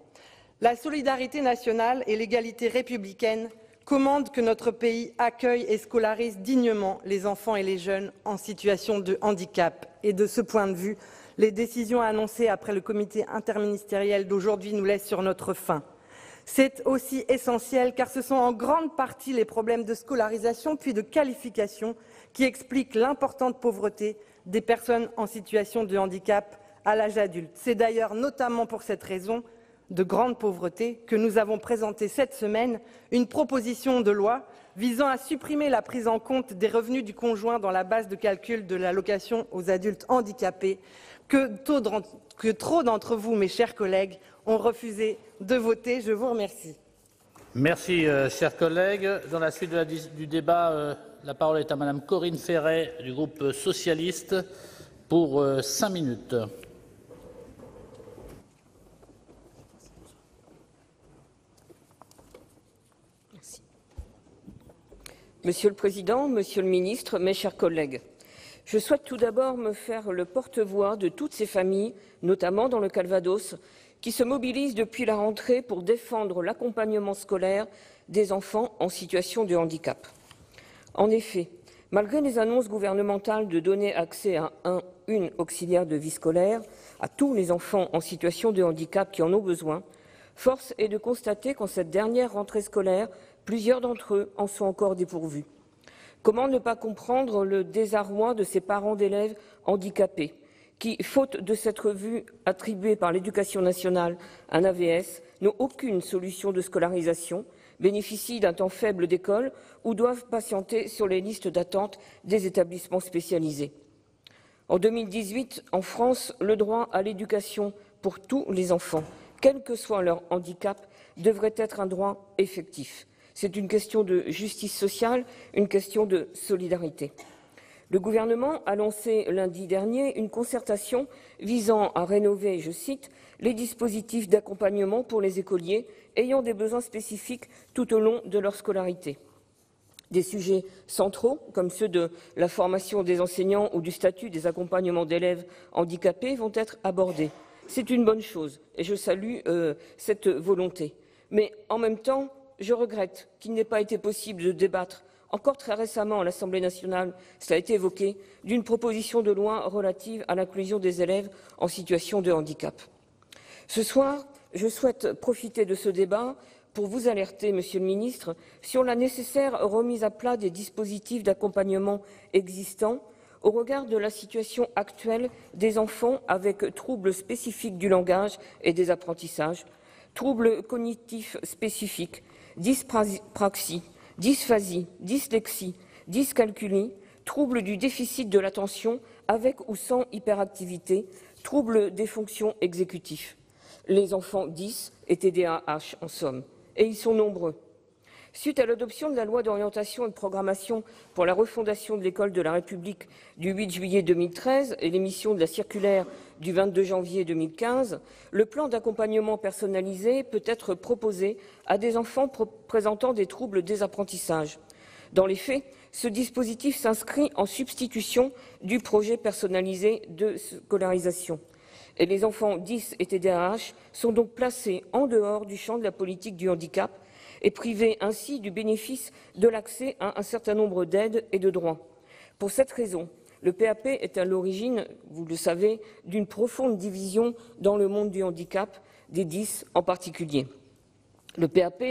La solidarité nationale et l'égalité républicaine commandent que notre pays accueille et scolarise dignement les enfants et les jeunes en situation de handicap. Et de ce point de vue, les décisions annoncées après le comité interministériel d'aujourd'hui nous laissent sur notre faim. C'est aussi essentiel car ce sont en grande partie les problèmes de scolarisation puis de qualification qui expliquent l'importante pauvreté des personnes en situation de handicap à l'âge adulte. C'est d'ailleurs notamment pour cette raison de grande pauvreté que nous avons présenté cette semaine une proposition de loi visant à supprimer la prise en compte des revenus du conjoint dans la base de calcul de l'allocation aux adultes handicapés que trop d'entre vous, mes chers collègues, ont refusé de voter. Je vous remercie. Merci, chers collègues. Dans la suite du débat, la parole est à Madame Corinne Ferret du groupe socialiste pour 5 minutes. Monsieur le Président, Monsieur le Ministre, mes chers collègues, je souhaite tout d'abord me faire le porte-voix de toutes ces familles, notamment dans le Calvados, qui se mobilisent depuis la rentrée pour défendre l'accompagnement scolaire des enfants en situation de handicap. En effet, malgré les annonces gouvernementales de donner accès à une auxiliaire de vie scolaire à tous les enfants en situation de handicap qui en ont besoin, force est de constater qu'en cette dernière rentrée scolaire, plusieurs d'entre eux en sont encore dépourvus. Comment ne pas comprendre le désarroi de ces parents d'élèves handicapés qui, faute de s'être vus attribuer par l'Éducation nationale un AVS, n'ont aucune solution de scolarisation, bénéficient d'un temps faible d'école ou doivent patienter sur les listes d'attente des établissements spécialisés. En 2018, en France, le droit à l'éducation pour tous les enfants, quel que soit leur handicap, devrait être un droit effectif. C'est une question de justice sociale, une question de solidarité. Le gouvernement a lancé lundi dernier une concertation visant à rénover, je cite, les dispositifs d'accompagnement pour les écoliers ayant des besoins spécifiques tout au long de leur scolarité. Des sujets centraux, comme ceux de la formation des enseignants ou du statut des accompagnements d'élèves handicapés, vont être abordés. C'est une bonne chose et je salue cette volonté. Mais en même temps, je regrette qu'il n'ait pas été possible de débattre encore très récemment à l'Assemblée nationale, cela a été évoqué, d'une proposition de loi relative à l'inclusion des élèves en situation de handicap. Ce soir, je souhaite profiter de ce débat pour vous alerter, Monsieur le Ministre, sur la nécessaire remise à plat des dispositifs d'accompagnement existants au regard de la situation actuelle des enfants avec troubles spécifiques du langage et des apprentissages, troubles cognitifs spécifiques, dyspraxie, dysphasie, dyslexie, dyscalculie, troubles du déficit de l'attention avec ou sans hyperactivité, troubles des fonctions exécutives. Les enfants 10 et TDAH en somme. Et ils sont nombreux. Suite à l'adoption de la loi d'orientation et de programmation pour la refondation de l'école de la République du 8 juillet 2013 et l'émission de la circulaire du 22 janvier 2015, le plan d'accompagnement personnalisé peut être proposé à des enfants présentant des troubles des apprentissages. Dans les faits, ce dispositif s'inscrit en substitution du projet personnalisé de scolarisation. Et les enfants 10 et TDAH sont donc placés en dehors du champ de la politique du handicap et privés ainsi du bénéfice de l'accès à un certain nombre d'aides et de droits. Pour cette raison, le PAP est à l'origine, vous le savez, d'une profonde division dans le monde du handicap, des 10 en particulier. Le PAP,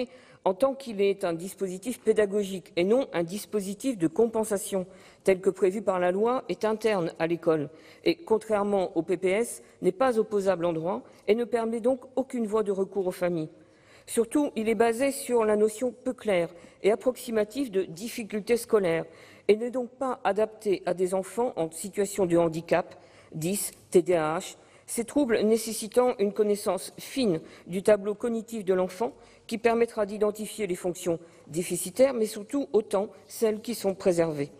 en tant qu'il est un dispositif pédagogique et non un dispositif de compensation tel que prévu par la loi, est interne à l'école et, contrairement au PPS, n'est pas opposable en droit et ne permet donc aucune voie de recours aux familles. Surtout, il est basé sur la notion peu claire et approximative de difficulté scolaire et n'est donc pas adapté à des enfants en situation de handicap, 10, TDAH, ces troubles nécessitant une connaissance fine du tableau cognitif de l'enfant qui permettra d'identifier les fonctions déficitaires, mais surtout autant celles qui sont préservées.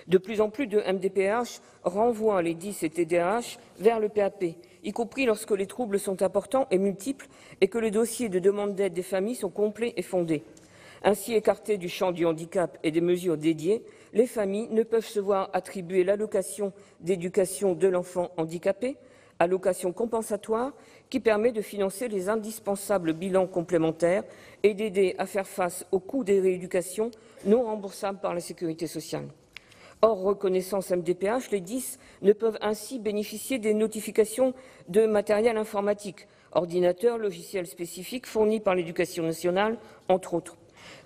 De plus en plus de MDPH renvoient les 10 et TDAH vers le PAP, y compris lorsque les troubles sont importants et multiples et que les dossiers de demande d'aide des familles sont complets et fondés. Ainsi écartés du champ du handicap et des mesures dédiées, les familles ne peuvent se voir attribuer l'allocation d'éducation de l'enfant handicapé, allocation compensatoire qui permet de financer les indispensables bilans complémentaires et d'aider à faire face aux coûts des rééducations non remboursables par la sécurité sociale. Hors reconnaissance MDPH, les 10 ne peuvent ainsi bénéficier des notifications de matériel informatique, ordinateurs, logiciels spécifiques fournis par l'Éducation nationale, entre autres.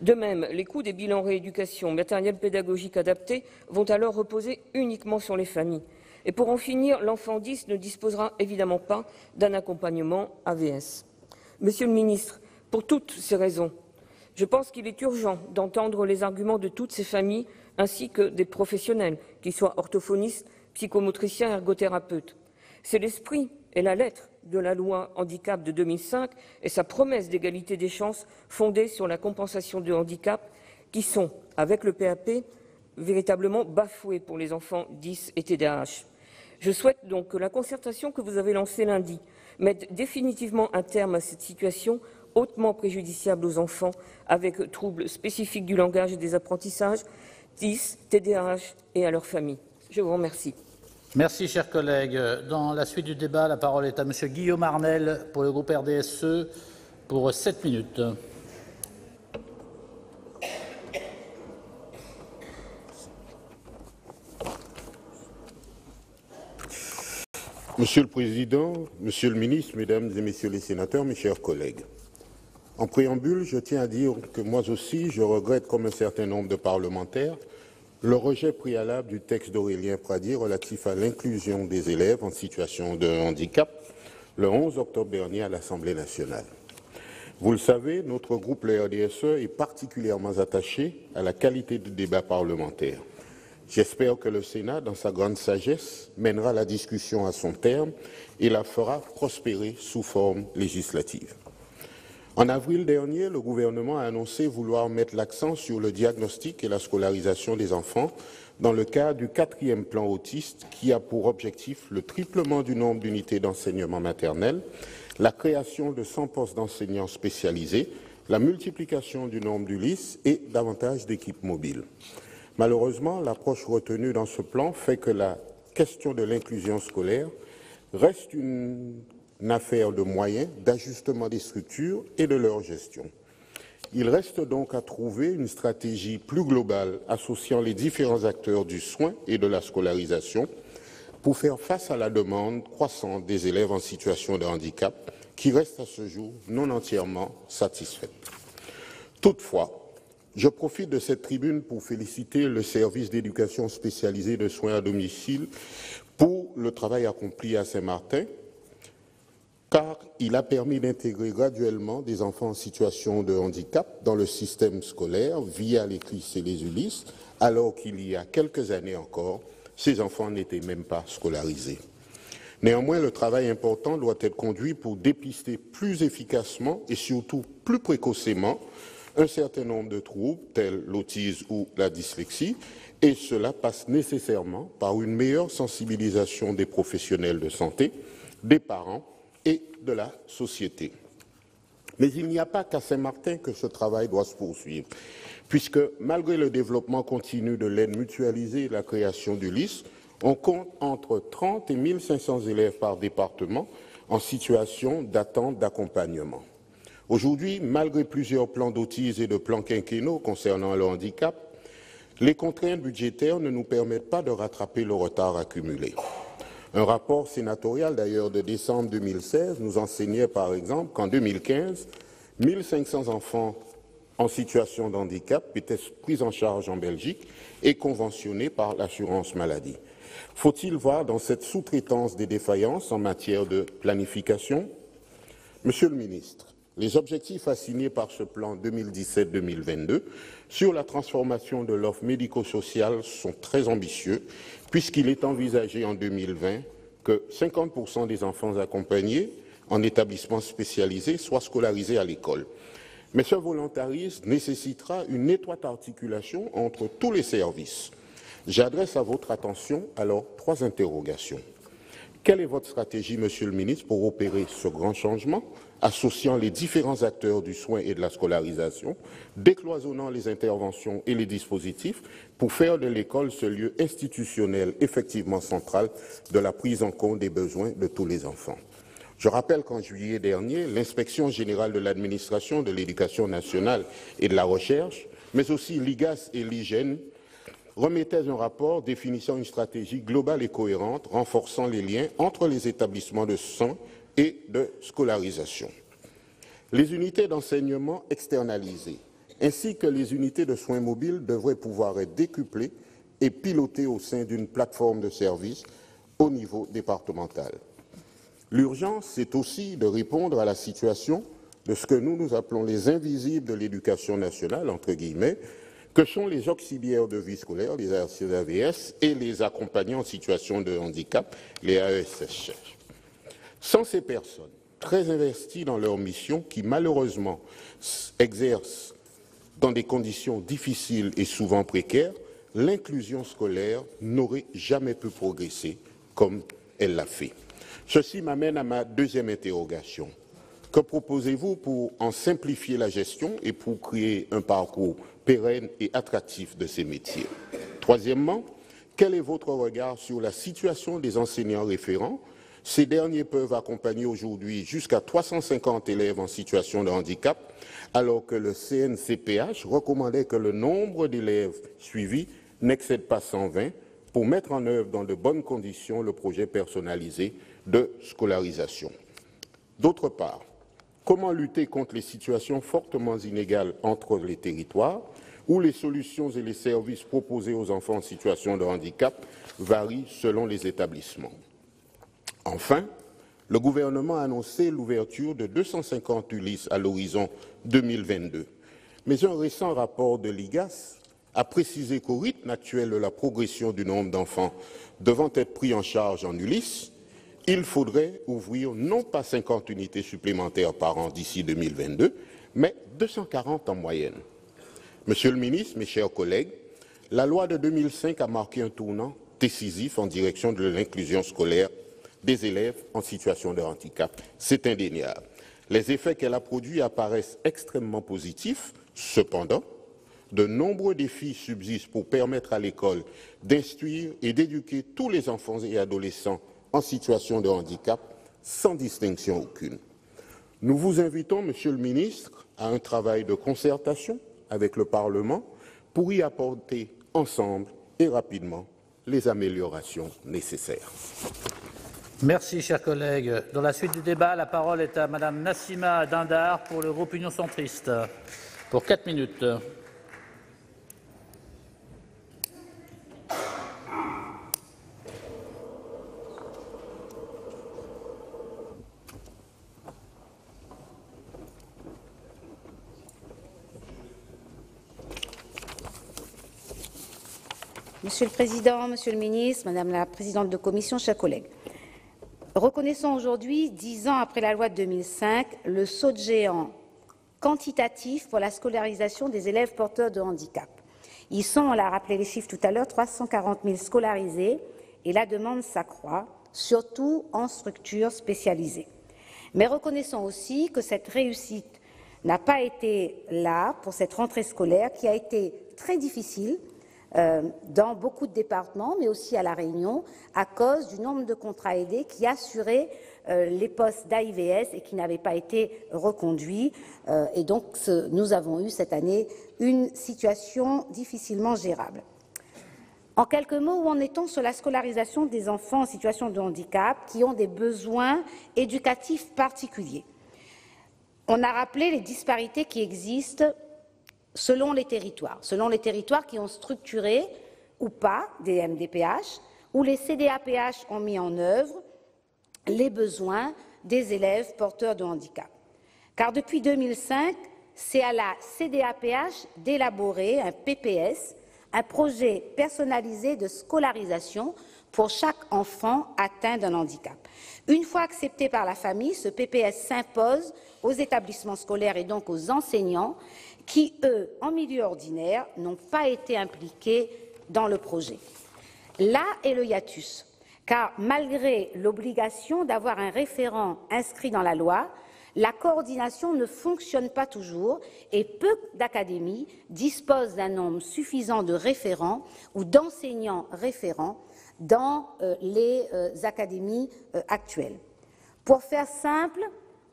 De même, les coûts des bilans rééducation, matériel pédagogique adapté vont alors reposer uniquement sur les familles. Et pour en finir, l'enfant 10 ne disposera évidemment pas d'un accompagnement AVS. Monsieur le ministre, pour toutes ces raisons, je pense qu'il est urgent d'entendre les arguments de toutes ces familles ainsi que des professionnels, qu'ils soient orthophonistes, psychomotriciens, ergothérapeutes. C'est l'esprit et la lettre de la loi handicap de 2005 et sa promesse d'égalité des chances fondée sur la compensation de handicap qui sont, avec le PAP, véritablement bafoués pour les enfants 10 et TDAH. Je souhaite donc que la concertation que vous avez lancée lundi mette définitivement un terme à cette situation hautement préjudiciable aux enfants avec troubles spécifiques du langage et des apprentissages, 10, TDAH et à leurs familles. Je vous remercie. Merci, chers collègues. Dans la suite du débat, la parole est à Monsieur Guillaume Arnel pour le groupe RDSE pour 7 minutes. Monsieur le Président, Monsieur le Ministre, Mesdames et Messieurs les sénateurs, mes chers collègues. En préambule, je tiens à dire que moi aussi, je regrette, comme un certain nombre de parlementaires, le rejet préalable du texte d'Aurélien Pradié relatif à l'inclusion des élèves en situation de handicap le 11 octobre dernier à l'Assemblée nationale. Vous le savez, notre groupe, le RDSE, est particulièrement attaché à la qualité du débat parlementaire. J'espère que le Sénat, dans sa grande sagesse, mènera la discussion à son terme et la fera prospérer sous forme législative. En avril dernier, le gouvernement a annoncé vouloir mettre l'accent sur le diagnostic et la scolarisation des enfants dans le cadre du 4e plan autiste qui a pour objectif le triplement du nombre d'unités d'enseignement maternel, la création de 100 postes d'enseignants spécialisés, la multiplication du nombre d'ULIS et davantage d'équipes mobiles. Malheureusement, l'approche retenue dans ce plan fait que la question de l'inclusion scolaire reste une affaire de moyens, d'ajustement des structures et de leur gestion. Il reste donc à trouver une stratégie plus globale associant les différents acteurs du soin et de la scolarisation pour faire face à la demande croissante des élèves en situation de handicap qui reste à ce jour non entièrement satisfaite. Toutefois, je profite de cette tribune pour féliciter le service d'éducation spécialisée de soins à domicile pour le travail accompli à Saint-Martin, car il a permis d'intégrer graduellement des enfants en situation de handicap dans le système scolaire via les CLIS et les ULIS, alors qu'il y a quelques années encore, ces enfants n'étaient même pas scolarisés. Néanmoins, le travail important doit être conduit pour dépister plus efficacement et surtout plus précocement un certain nombre de troubles tels l'autisme ou la dyslexie, et cela passe nécessairement par une meilleure sensibilisation des professionnels de santé, des parents et de la société. Mais il n'y a pas qu'à Saint-Martin que ce travail doit se poursuivre, puisque malgré le développement continu de l'aide mutualisée et la création du LIS, on compte entre 30 et 1 500 élèves par département en situation d'attente d'accompagnement. Aujourd'hui, malgré plusieurs plans d'autisme et de plans quinquennaux concernant le handicap, les contraintes budgétaires ne nous permettent pas de rattraper le retard accumulé. Un rapport sénatorial d'ailleurs de décembre 2016 nous enseignait par exemple qu'en 2015, 1 500 enfants en situation de handicap étaient pris en charge en Belgique et conventionnés par l'assurance maladie. Faut-il voir dans cette sous-traitance des défaillances en matière de planification? Monsieur le ministre, les objectifs assignés par ce plan 2017-2022 sur la transformation de l'offre médico-sociale sont très ambitieux, puisqu'il est envisagé en 2020 que 50% des enfants accompagnés en établissement spécialisé soient scolarisés à l'école. Mais ce volontarisme nécessitera une étroite articulation entre tous les services. J'adresse à votre attention alors 3 interrogations. Quelle est votre stratégie, Monsieur le ministre, pour opérer ce grand changement, associant les différents acteurs du soin et de la scolarisation, décloisonnant les interventions et les dispositifs pour faire de l'école ce lieu institutionnel effectivement central de la prise en compte des besoins de tous les enfants? Je rappelle qu'en juillet dernier, l'Inspection générale de l'administration de l'éducation nationale et de la recherche, mais aussi l'IGAS et l'IGEN, remettaient un rapport définissant une stratégie globale et cohérente, renforçant les liens entre les établissements de soins et de scolarisation. Les unités d'enseignement externalisées, ainsi que les unités de soins mobiles devraient pouvoir être décuplées et pilotées au sein d'une plateforme de services au niveau départemental. L'urgence, c'est aussi de répondre à la situation de ce que nous appelons les invisibles de l'éducation nationale, entre guillemets, que sont les auxiliaires de vie scolaire, les AVS, et les accompagnants en situation de handicap, les AESH. Sans ces personnes, très investies dans leur mission, qui malheureusement exercent dans des conditions difficiles et souvent précaires, l'inclusion scolaire n'aurait jamais pu progresser comme elle l'a fait. Ceci m'amène à ma deuxième interrogation. Que proposez-vous pour en simplifier la gestion et pour créer un parcours pérenne et attractif de ces métiers? Troisièmement, quel est votre regard sur la situation des enseignants référents? Ces derniers peuvent accompagner aujourd'hui jusqu'à 350 élèves en situation de handicap, alors que le CNCPH recommandait que le nombre d'élèves suivis n'excède pas 120 pour mettre en œuvre dans de bonnes conditions le projet personnalisé de scolarisation. D'autre part, comment lutter contre les situations fortement inégales entre les territoires, où les solutions et les services proposés aux enfants en situation de handicap varient selon les établissements? Enfin, le gouvernement a annoncé l'ouverture de 250 ULIS à l'horizon 2022. Mais un récent rapport de l'IGAS a précisé qu'au rythme actuel de la progression du nombre d'enfants devant être pris en charge en ULIS, il faudrait ouvrir non pas 50 unités supplémentaires par an d'ici 2022, mais 240 en moyenne. Monsieur le ministre, mes chers collègues, la loi de 2005 a marqué un tournant décisif en direction de l'inclusion scolaire des élèves en situation de handicap. C'est indéniable. Les effets qu'elle a produits apparaissent extrêmement positifs. Cependant, de nombreux défis subsistent pour permettre à l'école d'instruire et d'éduquer tous les enfants et adolescents en situation de handicap, sans distinction aucune. Nous vous invitons, Monsieur le ministre, à un travail de concertation avec le Parlement pour y apporter ensemble et rapidement les améliorations nécessaires. Merci, chers collègues. Dans la suite du débat, la parole est à Madame Nassima Dindar pour le groupe Union centriste. Pour 4 minutes. Monsieur le Président, Monsieur le Ministre, Madame la Présidente de Commission, chers collègues. Reconnaissons aujourd'hui, 10 ans après la loi de 2005, le saut de géant quantitatif pour la scolarisation des élèves porteurs de handicap. Ils sont, on l'a rappelé les chiffres tout à l'heure, 340 000 scolarisés et la demande s'accroît, surtout en structures spécialisées. Mais reconnaissons aussi que cette réussite n'a pas été là pour cette rentrée scolaire qui a été très difficile dans beaucoup de départements, mais aussi à La Réunion, à cause du nombre de contrats aidés qui assuraient les postes d'AIVS et qui n'avaient pas été reconduits. Et donc, nous avons eu cette année une situation difficilement gérable. En quelques mots, où en est-on sur la scolarisation des enfants en situation de handicap qui ont des besoins éducatifs particuliers? On a rappelé les disparités qui existent selon les territoires qui ont structuré ou pas des MDPH, où les CDAPH ont mis en œuvre les besoins des élèves porteurs de handicap. Car depuis 2005, c'est à la CDAPH d'élaborer un PPS, un projet personnalisé de scolarisation pour chaque enfant atteint d'un handicap. Une fois accepté par la famille, ce PPS s'impose aux établissements scolaires et donc aux enseignants qui, eux, en milieu ordinaire, n'ont pas été impliqués dans le projet. Là est le hiatus, car malgré l'obligation d'avoir un référent inscrit dans la loi, la coordination ne fonctionne pas toujours et peu d'académies disposent d'un nombre suffisant de référents ou d'enseignants référents dans les académies actuelles. Pour faire simple,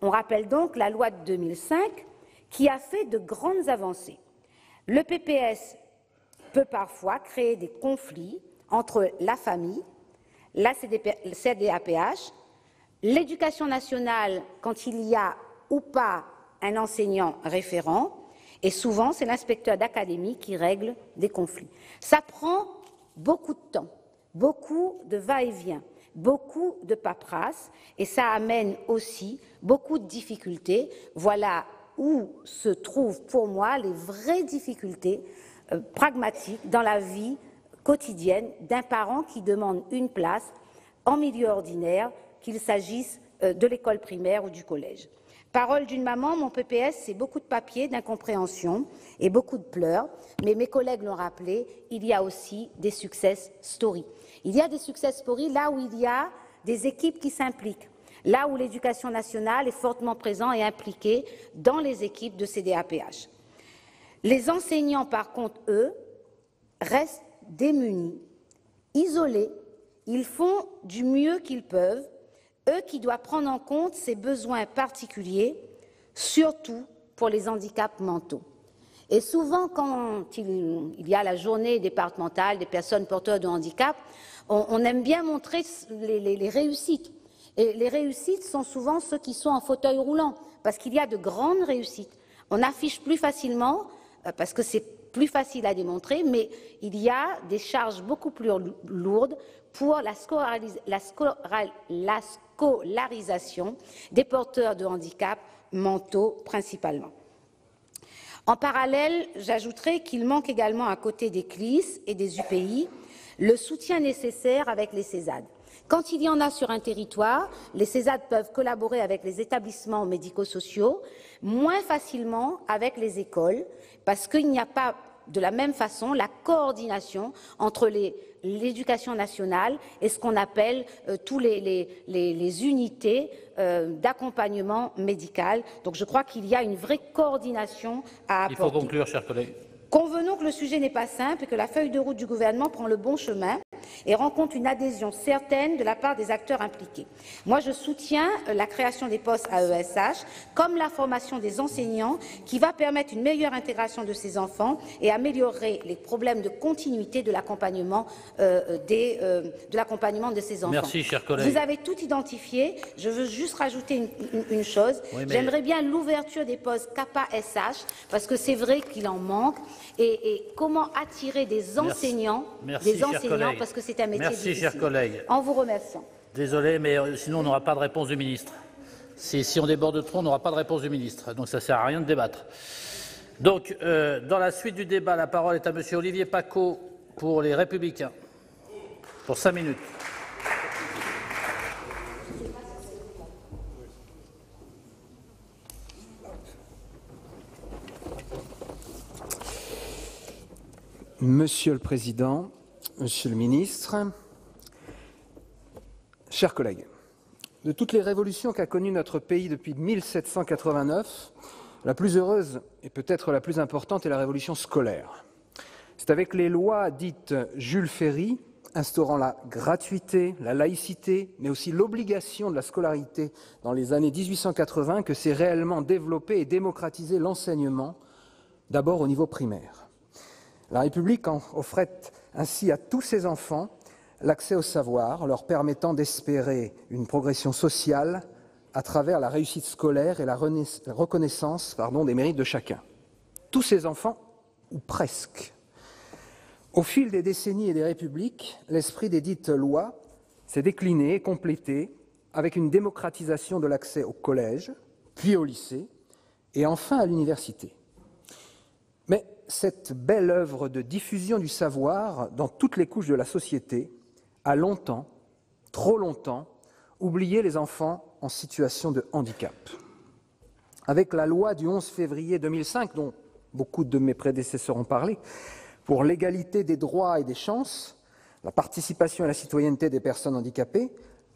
on rappelle donc la loi de 2005 qui a fait de grandes avancées. Le PPS peut parfois créer des conflits entre la famille, la CDAPH, l'éducation nationale quand il y a ou pas un enseignant référent, et souvent c'est l'inspecteur d'académie qui règle des conflits. Ça prend beaucoup de temps, beaucoup de va-et-vient, beaucoup de paperasse, et ça amène aussi beaucoup de difficultés. Voilà où se trouvent pour moi les vraies difficultés pragmatiques dans la vie quotidienne d'un parent qui demande une place en milieu ordinaire, qu'il s'agisse de l'école primaire ou du collège. Parole d'une maman, mon PPS, c'est beaucoup de papier, d'incompréhension et beaucoup de pleurs, mais mes collègues l'ont rappelé, il y a aussi des success stories. Il y a des success stories là où il y a des équipes qui s'impliquent, là où l'éducation nationale est fortement présente et impliquée dans les équipes de CDAPH. Les enseignants, par contre, eux, restent démunis, isolés, ils font du mieux qu'ils peuvent, eux qui doivent prendre en compte ces besoins particuliers, surtout pour les handicaps mentaux. Et souvent, quand il y a la journée départementale des personnes porteurs de handicap, on aime bien montrer les réussites. Et les réussites sont souvent ceux qui sont en fauteuil roulant, parce qu'il y a de grandes réussites. On affiche plus facilement, parce que c'est plus facile à démontrer, mais il y a des charges beaucoup plus lourdes pour la scolarisation des porteurs de handicap mentaux principalement. En parallèle, j'ajouterai qu'il manque également à côté des CLIS et des UPI le soutien nécessaire avec les CESAD. Quand il y en a sur un territoire, les CESAD peuvent collaborer avec les établissements médico-sociaux, moins facilement avec les écoles, parce qu'il n'y a pas de la même façon la coordination entre l'éducation nationale et ce qu'on appelle tous les unités d'accompagnement médical. Donc je crois qu'il y a une vraie coordination à apporter. Il faut conclure, chers collègues. Convenons que le sujet n'est pas simple et que la feuille de route du gouvernement prend le bon chemin et rencontre une adhésion certaine de la part des acteurs impliqués. Moi, je soutiens la création des postes à ESH, comme la formation des enseignants, qui va permettre une meilleure intégration de ces enfants et améliorer les problèmes de continuité de l'accompagnement de ces enfants. Merci, cher collègue. Vous avez tout identifié. Je veux juste rajouter une chose. Oui, mais... J'aimerais bien l'ouverture des postes CAPA-SH, parce que c'est vrai qu'il en manque. Et comment attirer des enseignants, parce que c'est un métier difficile. Cher collègue. En vous remerciant. Désolé, mais sinon on n'aura pas de réponse du ministre. Si on déborde trop, on n'aura pas de réponse du ministre. Donc ça ne sert à rien de débattre. Donc, dans la suite du débat, la parole est à Monsieur Olivier Paccaud pour les Républicains. Pour 5 minutes. Monsieur le Président, Monsieur le Ministre, chers collègues, de toutes les révolutions qu'a connues notre pays depuis 1789, la plus heureuse et peut-être la plus importante est la révolution scolaire. C'est avec les lois dites Jules Ferry, instaurant la gratuité, la laïcité, mais aussi l'obligation de la scolarité dans les années 1880 que s'est réellement développé et démocratisé l'enseignement, d'abord au niveau primaire. La République offrait ainsi à tous ses enfants l'accès au savoir, leur permettant d'espérer une progression sociale à travers la réussite scolaire et la reconnaissance des mérites de chacun. Tous ces enfants, ou presque. Au fil des décennies et des républiques, l'esprit des dites lois s'est décliné et complété avec une démocratisation de l'accès au collège, puis au lycée, et enfin à l'université. Mais cette belle œuvre de diffusion du savoir dans toutes les couches de la société a longtemps, trop longtemps, oublié les enfants en situation de handicap. Avec la loi du 11 février 2005, dont beaucoup de mes prédécesseurs ont parlé, pour l'égalité des droits et des chances, la participation et la citoyenneté des personnes handicapées,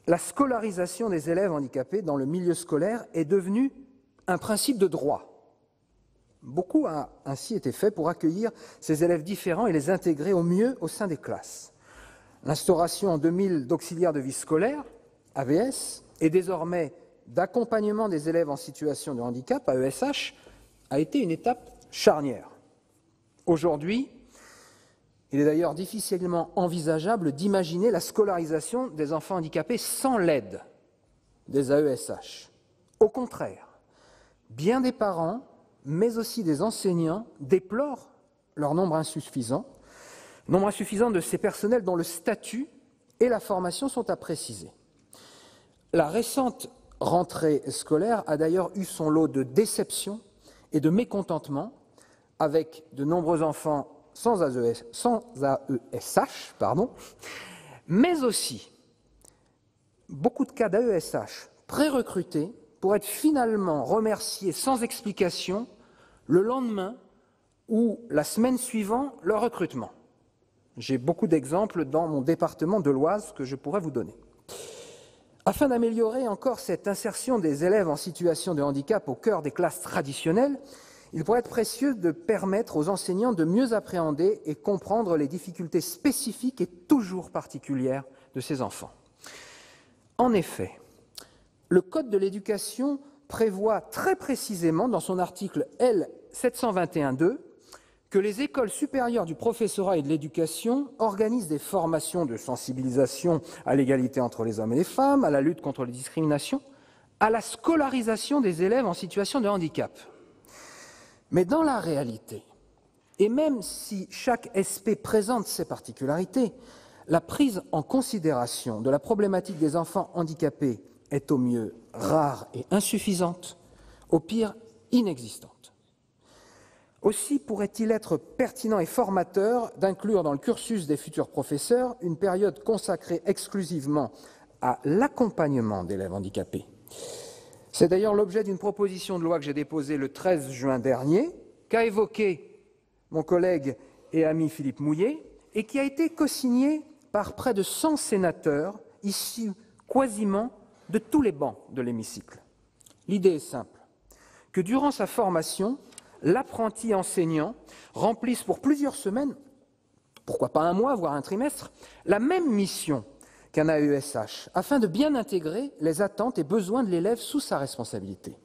la scolarisation des élèves handicapés dans le milieu scolaire est devenue un principe de droit. Beaucoup a ainsi été fait pour accueillir ces élèves différents et les intégrer au mieux au sein des classes. L'instauration en 2000 d'auxiliaires de vie scolaire, AVS, et désormais d'accompagnement des élèves en situation de handicap, AESH, a été une étape charnière. Aujourd'hui, il est d'ailleurs difficilement envisageable d'imaginer la scolarisation des enfants handicapés sans l'aide des AESH. Au contraire, bien des parents, mais aussi des enseignants, déplorent leur nombre insuffisant de ces personnels dont le statut et la formation sont à préciser. La récente rentrée scolaire a d'ailleurs eu son lot de déceptions et de mécontentement, avec de nombreux enfants sans AESH, mais aussi beaucoup de cas d'AESH pré-recrutés pour être finalement remerciés sans explication le lendemain ou la semaine suivant leur recrutement. J'ai beaucoup d'exemples dans mon département de l'Oise que je pourrais vous donner. Afin d'améliorer encore cette insertion des élèves en situation de handicap au cœur des classes traditionnelles, il pourrait être précieux de permettre aux enseignants de mieux appréhender et comprendre les difficultés spécifiques et toujours particulières de ces enfants. En effet, le Code de l'éducation prévoit très précisément dans son article L. 721-2 que les écoles supérieures du professorat et de l'éducation organisent des formations de sensibilisation à l'égalité entre les hommes et les femmes, à la lutte contre les discriminations, à la scolarisation des élèves en situation de handicap. Mais dans la réalité, et même si chaque SP présente ses particularités, la prise en considération de la problématique des enfants handicapés est au mieux rare et insuffisante, au pire inexistante. Aussi pourrait-il être pertinent et formateur d'inclure dans le cursus des futurs professeurs une période consacrée exclusivement à l'accompagnement d'élèves handicapés. C'est d'ailleurs l'objet d'une proposition de loi que j'ai déposée le 13 juin dernier, qu'a évoqué mon collègue et ami Philippe Mouillet, et qui a été cosignée par près de 100 sénateurs, issus quasiment de tous les bancs de l'hémicycle. L'idée est simple, que durant sa formation, l'apprenti enseignant remplisse pour plusieurs semaines, pourquoi pas un mois, voire un trimestre, la même mission qu'un AESH, afin de bien intégrer les attentes et besoins de l'élève sous sa responsabilité.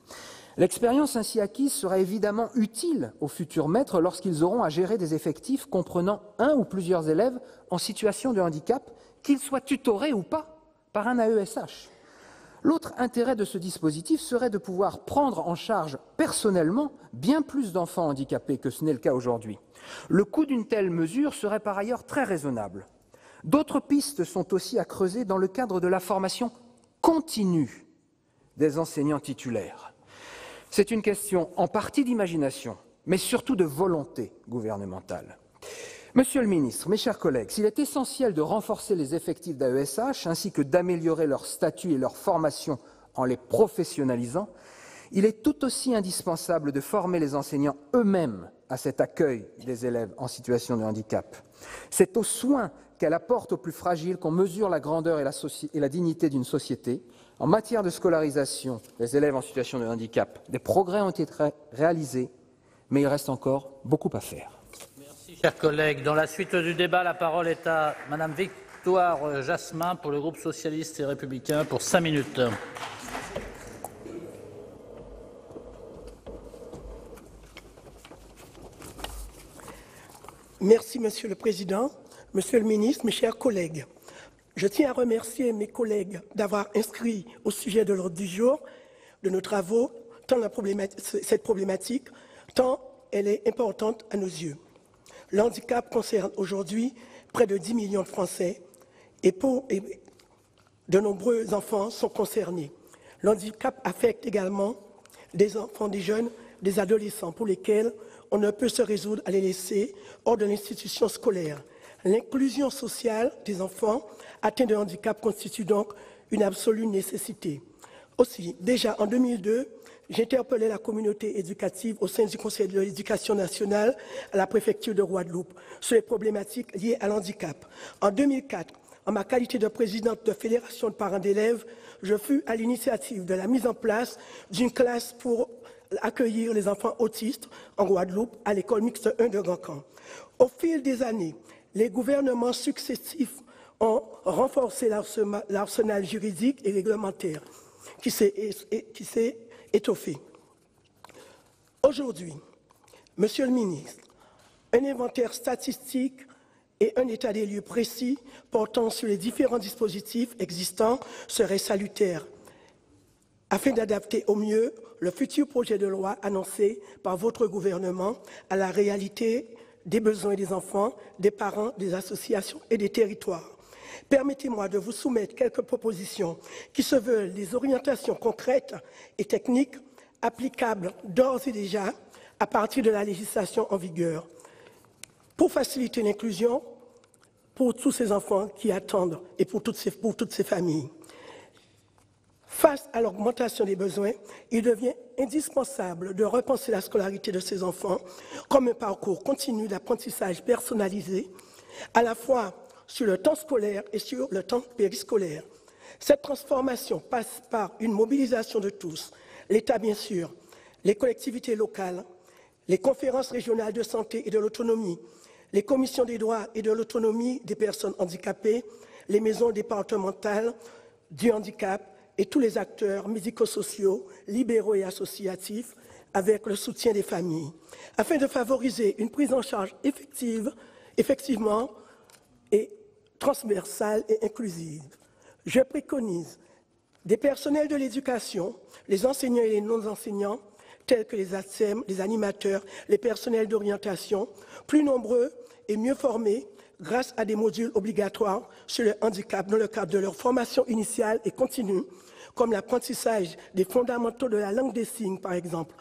L'expérience ainsi acquise sera évidemment utile aux futurs maîtres lorsqu'ils auront à gérer des effectifs comprenant un ou plusieurs élèves en situation de handicap, qu'ils soient tutorés ou pas par un AESH. L'autre intérêt de ce dispositif serait de pouvoir prendre en charge personnellement bien plus d'enfants handicapés que ce n'est le cas aujourd'hui. Le coût d'une telle mesure serait par ailleurs très raisonnable. D'autres pistes sont aussi à creuser dans le cadre de la formation continue des enseignants titulaires. C'est une question en partie d'imagination, mais surtout de volonté gouvernementale. Monsieur le ministre, mes chers collègues, s'il est essentiel de renforcer les effectifs d'AESH ainsi que d'améliorer leur statut et leur formation en les professionnalisant, il est tout aussi indispensable de former les enseignants eux-mêmes à cet accueil des élèves en situation de handicap. C'est aux soins qu'elle apporte aux plus fragiles qu'on mesure la grandeur et la dignité d'une société. En matière de scolarisation des élèves en situation de handicap, des progrès ont été réalisés, mais il reste encore beaucoup à faire. Merci, chers collègues. Dans la suite du débat, la parole est à Madame Victoire Jasmin pour le groupe socialiste et républicain pour 5 minutes. Merci, Monsieur le Président, Monsieur le Ministre, mes chers collègues. Je tiens à remercier mes collègues d'avoir inscrit au sujet de l'ordre du jour de nos travaux cette problématique, tant elle est importante à nos yeux. Le handicap concerne aujourd'hui près de 10 millions de Français et de nombreux enfants sont concernés. Le handicap affecte également des enfants, des jeunes, des adolescents pour lesquels on ne peut se résoudre à les laisser hors de l'institution scolaire. L'inclusion sociale des enfants atteints de handicap constitue donc une absolue nécessité. Aussi, déjà en 2002, j'interpellais la communauté éducative au sein du Conseil de l'éducation nationale à la préfecture de Guadeloupe sur les problématiques liées à l'handicap. En 2004, en ma qualité de présidente de fédération de parents d'élèves, je fus à l'initiative de la mise en place d'une classe pour accueillir les enfants autistes en Guadeloupe à l'école mixte 1 de Grand Camp. Au fil des années, les gouvernements successifs ont renforcé l'arsenal juridique et réglementaire qui s'est étoffé. Aujourd'hui, Monsieur le Ministre, un inventaire statistique et un état des lieux précis portant sur les différents dispositifs existants serait salutaire afin d'adapter au mieux le futur projet de loi annoncé par votre gouvernement à la réalité des besoins des enfants, des parents, des associations et des territoires. Permettez-moi de vous soumettre quelques propositions qui se veulent des orientations concrètes et techniques applicables d'ores et déjà à partir de la législation en vigueur pour faciliter l'inclusion pour tous ces enfants qui attendent et pour toutes ces familles. Face à l'augmentation des besoins, il devient indispensable de repenser la scolarité de ces enfants comme un parcours continu d'apprentissage personnalisé, à la fois sur le temps scolaire et sur le temps périscolaire. Cette transformation passe par une mobilisation de tous, l'État bien sûr, les collectivités locales, les conférences régionales de santé et de l'autonomie, les commissions des droits et de l'autonomie des personnes handicapées, les maisons départementales du handicap, et tous les acteurs médico-sociaux, libéraux et associatifs, avec le soutien des familles, afin de favoriser une prise en charge effectivement et transversale et inclusive. Je préconise des personnels de l'éducation, les enseignants et les non-enseignants, tels que les ATSEM, les animateurs, les personnels d'orientation, plus nombreux et mieux formés, grâce à des modules obligatoires sur le handicap dans le cadre de leur formation initiale et continue, comme l'apprentissage des fondamentaux de la langue des signes, par exemple.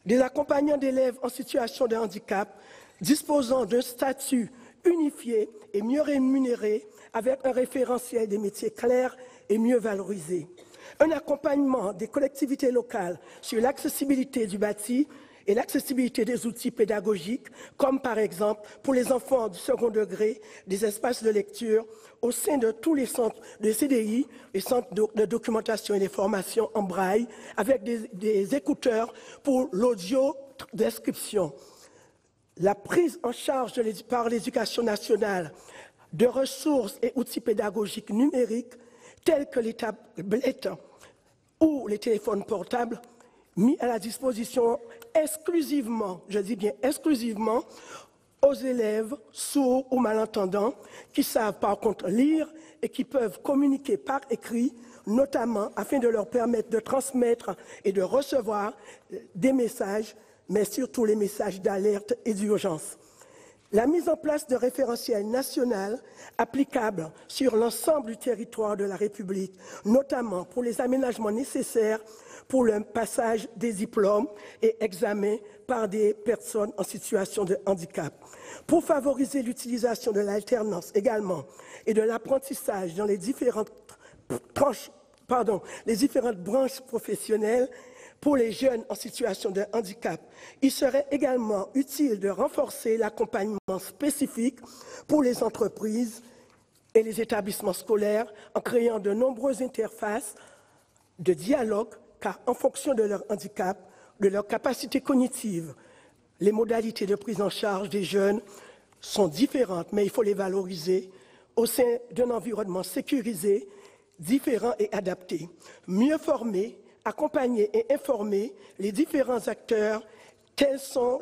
Des accompagnants d'élèves en situation de handicap disposant d'un statut unifié et mieux rémunéré avec un référentiel des métiers clairs et mieux valorisé. Un accompagnement des collectivités locales sur l'accessibilité du bâti et l'accessibilité des outils pédagogiques, comme par exemple pour les enfants du second degré, des espaces de lecture au sein de tous les centres de CDI, les centres de documentation et d'information en braille, avec des écouteurs pour l'audio description. La prise en charge par l'Éducation nationale de ressources et outils pédagogiques numériques tels que les tablettes ou les téléphones portables mis à la disposition exclusivement, je dis bien exclusivement, aux élèves sourds ou malentendants qui savent par contre lire et qui peuvent communiquer par écrit, notamment afin de leur permettre de transmettre et de recevoir des messages, mais surtout les messages d'alerte et d'urgence. La mise en place de référentiels nationaux applicables sur l'ensemble du territoire de la République, notamment pour les aménagements nécessaires pour le passage des diplômes et examens par des personnes en situation de handicap. Pour favoriser l'utilisation de l'alternance également et de l'apprentissage dans les différentes branches professionnelles, pour les jeunes en situation de handicap, il serait également utile de renforcer l'accompagnement spécifique pour les entreprises et les établissements scolaires en créant de nombreuses interfaces de dialogue, car en fonction de leur handicap, de leur capacité cognitive, les modalités de prise en charge des jeunes sont différentes, mais il faut les valoriser au sein d'un environnement sécurisé, différent et adapté. Mieux former, accompagner et informer les différents acteurs. Quelles sont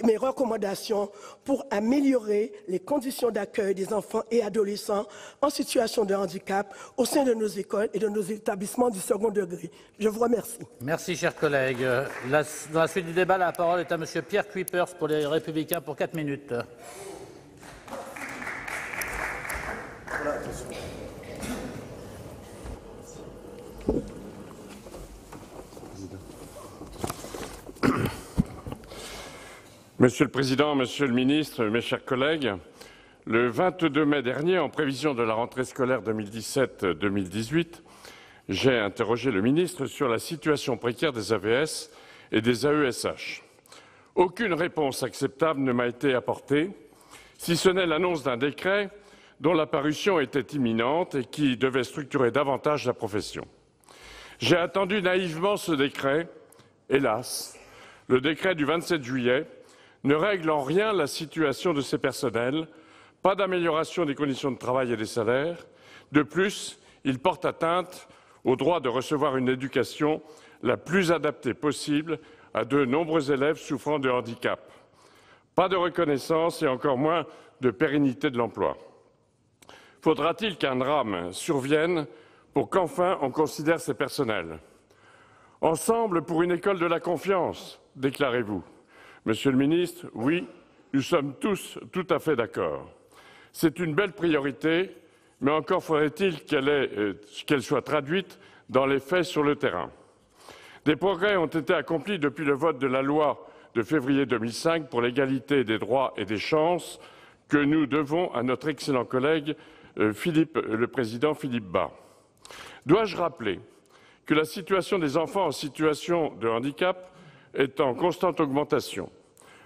mes recommandations pour améliorer les conditions d'accueil des enfants et adolescents en situation de handicap au sein de nos écoles et de nos établissements du second degré? Je vous remercie. Merci, chers collègues. Dans la suite du débat, la parole est à Monsieur Pierre Cuypers pour les Républicains pour 4 minutes. Monsieur le Président, Monsieur le Ministre, mes chers collègues, le 22 mai dernier, en prévision de la rentrée scolaire 2017-2018, j'ai interrogé le ministre sur la situation précaire des AVS et des AESH. Aucune réponse acceptable ne m'a été apportée, si ce n'est l'annonce d'un décret dont la parution était imminente et qui devait structurer davantage la profession. J'ai attendu naïvement ce décret. Hélas, le décret du 27 juillet ne règle en rien la situation de ces personnels, pas d'amélioration des conditions de travail et des salaires. De plus, il porte atteinte au droit de recevoir une éducation la plus adaptée possible à de nombreux élèves souffrant de handicap. Pas de reconnaissance et encore moins de pérennité de l'emploi. Faudra-t-il qu'un drame survienne pour qu'enfin on considère ces personnels? Ensemble pour une école de la confiance, déclarez-vous. Monsieur le ministre, oui, nous sommes tous tout à fait d'accord. C'est une belle priorité, mais encore faudrait-il qu'elle soit traduite dans les faits sur le terrain. Des progrès ont été accomplis depuis le vote de la loi de février 2005 pour l'égalité des droits et des chances que nous devons à notre excellent collègue le président Philippe Bas. Dois-je rappeler que la situation des enfants en situation de handicap est en constante augmentation.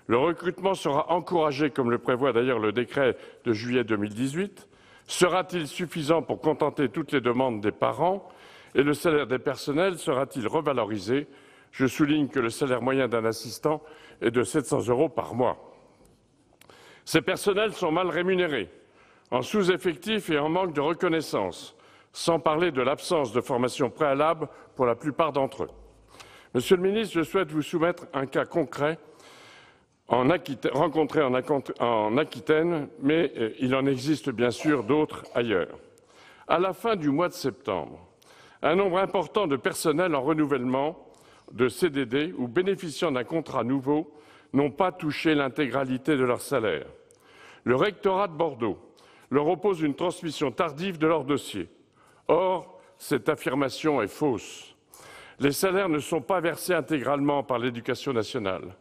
Le recrutement sera encouragé, comme le prévoit d'ailleurs le décret de juillet 2018. Sera-t-il suffisant pour contenter toutes les demandes des parents? Et le salaire des personnels sera-t-il revalorisé? Je souligne que le salaire moyen d'un assistant est de 700 € par mois. Ces personnels sont mal rémunérés, en sous-effectif et en manque de reconnaissance, sans parler de l'absence de formation préalable pour la plupart d'entre eux. Monsieur le ministre, je souhaite vous soumettre un cas concret rencontré en Aquitaine, mais il en existe bien sûr d'autres ailleurs. À la fin du mois de septembre, un nombre important de personnels en renouvellement de CDD ou bénéficiant d'un contrat nouveau n'ont pas touché l'intégralité de leur salaire. Le rectorat de Bordeaux leur oppose une transmission tardive de leur dossier. Or, cette affirmation est fausse. Les salaires ne sont pas versés intégralement par l'Éducation nationale.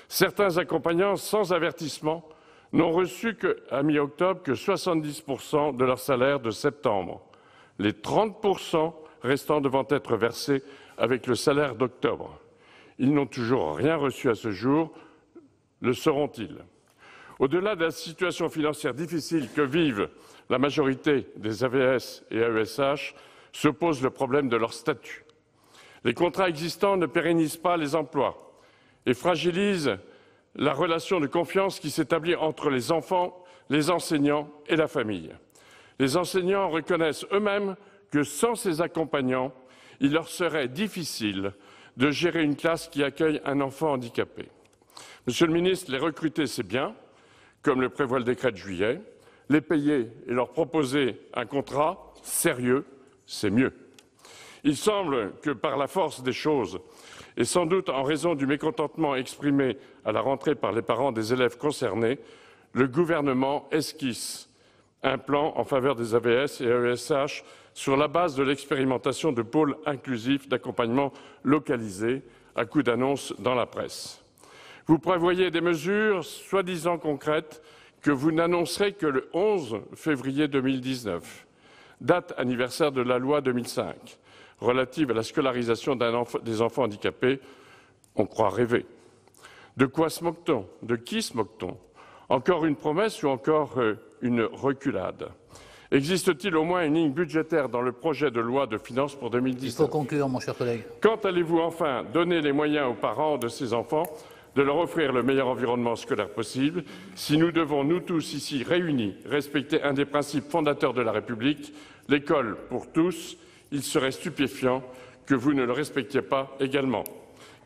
Certains accompagnants sans avertissement n'ont reçu à mi-octobre que 70 % de leur salaire de septembre, les 30 % restants devant être versés avec le salaire d'octobre. Ils n'ont toujours rien reçu à ce jour. Le seront-ils? Au-delà de la situation financière difficile que vivent la majorité des AVS et AESH, se pose le problème de leur statut. Les contrats existants ne pérennisent pas les emplois et fragilisent la relation de confiance qui s'établit entre les enfants, les enseignants et la famille. Les enseignants reconnaissent eux-mêmes que sans ces accompagnants, il leur serait difficile de gérer une classe qui accueille un enfant handicapé. Monsieur le ministre, les recruter, c'est bien, comme le prévoit le décret de juillet. Les payer et leur proposer un contrat sérieux, c'est mieux. Il semble que par la force des choses, et sans doute en raison du mécontentement exprimé à la rentrée par les parents des élèves concernés, le gouvernement esquisse un plan en faveur des AVS et AESH sur la base de l'expérimentation de pôles inclusifs d'accompagnement localisés à coup d'annonces dans la presse. Vous prévoyez des mesures soi-disant concrètes que vous n'annoncerez que le 11 février 2019, date anniversaire de la loi 2005, relative à la scolarisation des enfants handicapés. On croit rêver. De quoi se moque-t-on? De qui se moque-t-on? Encore une promesse ou encore une reculade? Existe-t-il au moins une ligne budgétaire dans le projet de loi de finances pour 2019? Il faut conclure, mon cher collègue. Quand allez-vous enfin donner les moyens aux parents de ces enfants de leur offrir le meilleur environnement scolaire possible? Si nous devons, nous tous ici réunis, respecter un des principes fondateurs de la République, l'école pour tous, il serait stupéfiant que vous ne le respectiez pas également.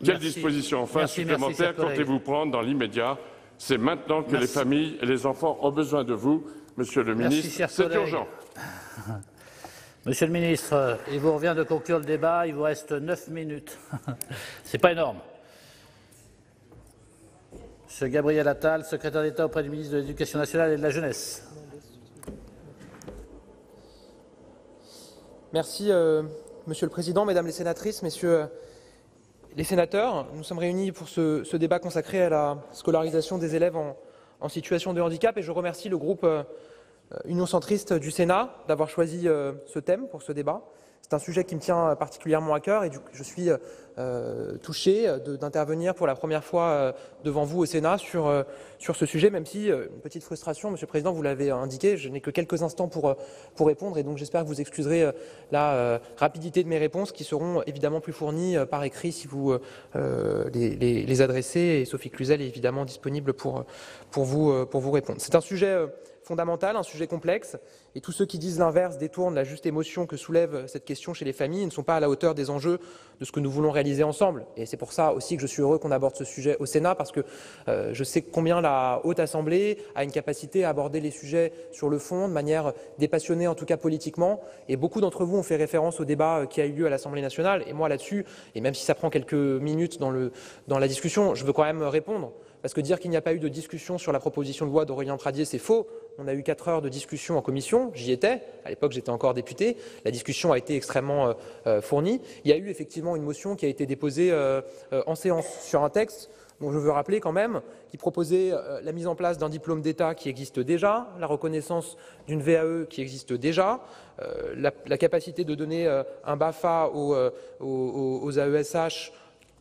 Quelles dispositions enfin supplémentaires comptez-vous prendre dans l'immédiat? C'est maintenant que les familles et les enfants ont besoin de vous, Monsieur le ministre. C'est urgent. Monsieur le ministre, il vous revient de conclure le débat. Il vous reste 9 minutes. C'est pas énorme. Monsieur Gabriel Attal, secrétaire d'État auprès du ministre de l'Éducation nationale et de la jeunesse. Merci, Monsieur le Président, Mesdames les sénatrices, Messieurs les sénateurs. Nous sommes réunis pour ce débat consacré à la scolarisation des élèves en situation de handicap et je remercie le groupe Union centriste du Sénat d'avoir choisi ce thème pour ce débat. C'est un sujet qui me tient particulièrement à cœur et je suis touché d'intervenir pour la première fois devant vous au Sénat sur ce sujet, même si, une petite frustration, Monsieur le Président, vous l'avez indiqué, je n'ai que quelques instants pour répondre et donc j'espère que vous excuserez la rapidité de mes réponses qui seront évidemment plus fournies par écrit si vous les adressez et Sophie Cluzel est évidemment disponible pour vous répondre. C'est un sujet fondamental, un sujet complexe, et tous ceux qui disent l'inverse détournent la juste émotion que soulève cette question chez les familles et ne sont pas à la hauteur des enjeux de ce que nous voulons réaliser ensemble. Et c'est pour ça aussi que je suis heureux qu'on aborde ce sujet au Sénat, parce que je sais combien la Haute Assemblée a une capacité à aborder les sujets sur le fond, de manière dépassionnée, en tout cas politiquement, et beaucoup d'entre vous ont fait référence au débat qui a eu lieu à l'Assemblée nationale, et moi là-dessus, et même si ça prend quelques minutes dans la discussion, je veux quand même répondre. Parce que dire qu'il n'y a pas eu de discussion sur la proposition de loi d'Aurélien Pradié, c'est faux. On a eu 4 heures de discussion en commission, j'y étais, à l'époque j'étais encore député, la discussion a été extrêmement fournie. Il y a eu effectivement une motion qui a été déposée en séance sur un texte dont je veux rappeler quand même, qui proposait la mise en place d'un diplôme d'État qui existe déjà, la reconnaissance d'une VAE qui existe déjà, la capacité de donner un BAFA aux AESH,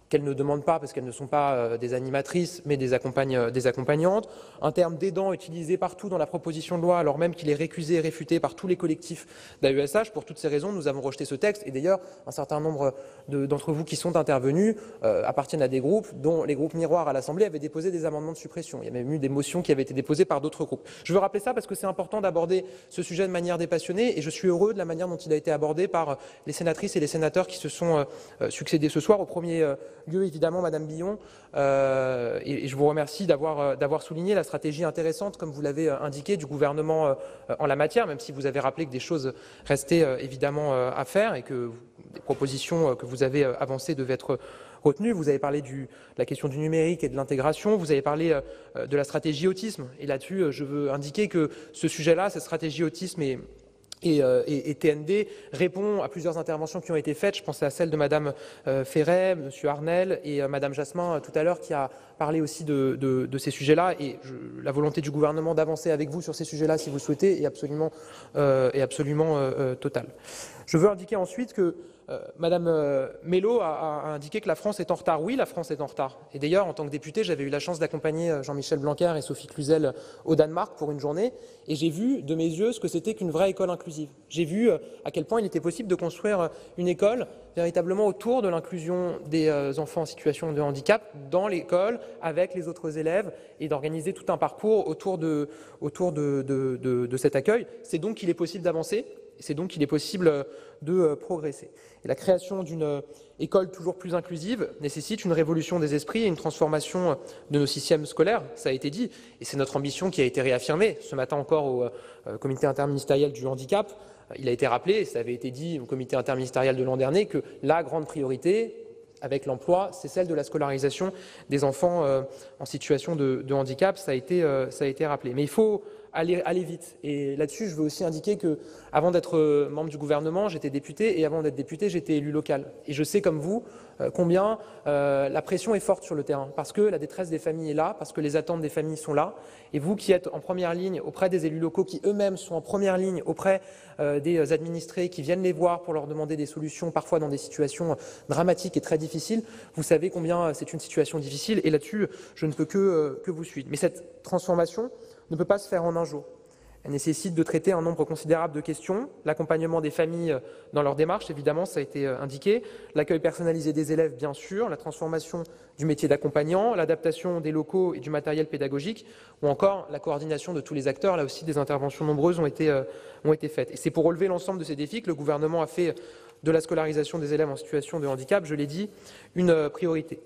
qu'elles ne demandent pas parce qu'elles ne sont pas des animatrices mais des accompagnantes, un terme d'aidant utilisé partout dans la proposition de loi alors même qu'il est récusé et réfuté par tous les collectifs d'AESH. Pour toutes ces raisons, nous avons rejeté ce texte et d'ailleurs un certain nombre d'entre vous qui sont intervenus appartiennent à des groupes dont les groupes miroirs à l'Assemblée avaient déposé des amendements de suppression. Il y a même eu des motions qui avaient été déposées par d'autres groupes. Je veux rappeler ça parce que c'est important d'aborder ce sujet de manière dépassionnée et je suis heureux de la manière dont il a été abordé par les sénatrices et les sénateurs qui se sont succédés ce soir. Au premier lieu, évidemment, Madame Billon, et je vous remercie d'avoir souligné la stratégie intéressante, comme vous l'avez indiqué, du gouvernement en la matière, même si vous avez rappelé que des choses restaient évidemment à faire et que des propositions que vous avez avancées devaient être retenues. Vous avez parlé de la question du numérique et de l'intégration, vous avez parlé de la stratégie autisme. Et là-dessus, je veux indiquer que ce sujet-là, cette stratégie autisme et TND répond à plusieurs interventions qui ont été faites. Je pense à celle de Madame Ferret, Monsieur Arnel et Madame Jasmin tout à l'heure qui a parlé aussi de ces sujets-là. Et la volonté du gouvernement d'avancer avec vous sur ces sujets-là, si vous le souhaitez, est absolument totale. Je veux indiquer ensuite que Madame Mello a indiqué que la France est en retard. Oui, la France est en retard. Et d'ailleurs, en tant que député, j'avais eu la chance d'accompagner Jean-Michel Blanquer et Sophie Cluzel au Danemark pour une journée. Et j'ai vu de mes yeux ce que c'était qu'une vraie école inclusive. J'ai vu à quel point il était possible de construire une école véritablement autour de l'inclusion des enfants en situation de handicap dans l'école avec les autres élèves et d'organiser tout un parcours autour de cet accueil. C'est donc qu'il est possible d'avancer. C'est donc qu'il est possible de progresser. Et la création d'une école toujours plus inclusive nécessite une révolution des esprits et une transformation de nos systèmes scolaires, ça a été dit. Et c'est notre ambition qui a été réaffirmée ce matin encore au comité interministériel du handicap. Il a été rappelé, et ça avait été dit au comité interministériel de l'an dernier, que la grande priorité avec l'emploi, c'est celle de la scolarisation des enfants en situation de handicap. Ça a été rappelé. Mais il faut aller vite. Et là-dessus, je veux aussi indiquer que, avant d'être membre du gouvernement, j'étais député, et avant d'être député, j'étais élu local. Et je sais, comme vous, combien la pression est forte sur le terrain, parce que la détresse des familles est là, parce que les attentes des familles sont là. Et vous qui êtes en première ligne auprès des élus locaux, qui eux-mêmes sont en première ligne auprès des administrés, qui viennent les voir pour leur demander des solutions, parfois dans des situations dramatiques et très difficiles, vous savez combien c'est une situation difficile. Et là-dessus, je ne peux que vous suivre. Mais cette transformation ne peut pas se faire en un jour. Elle nécessite de traiter un nombre considérable de questions, l'accompagnement des familles dans leur démarche, évidemment, ça a été indiqué, l'accueil personnalisé des élèves, bien sûr, la transformation du métier d'accompagnant, l'adaptation des locaux et du matériel pédagogique, ou encore la coordination de tous les acteurs. Là aussi, des interventions nombreuses ont été faites. Et c'est pour relever l'ensemble de ces défis que le gouvernement a fait de la scolarisation des élèves en situation de handicap, je l'ai dit, une priorité.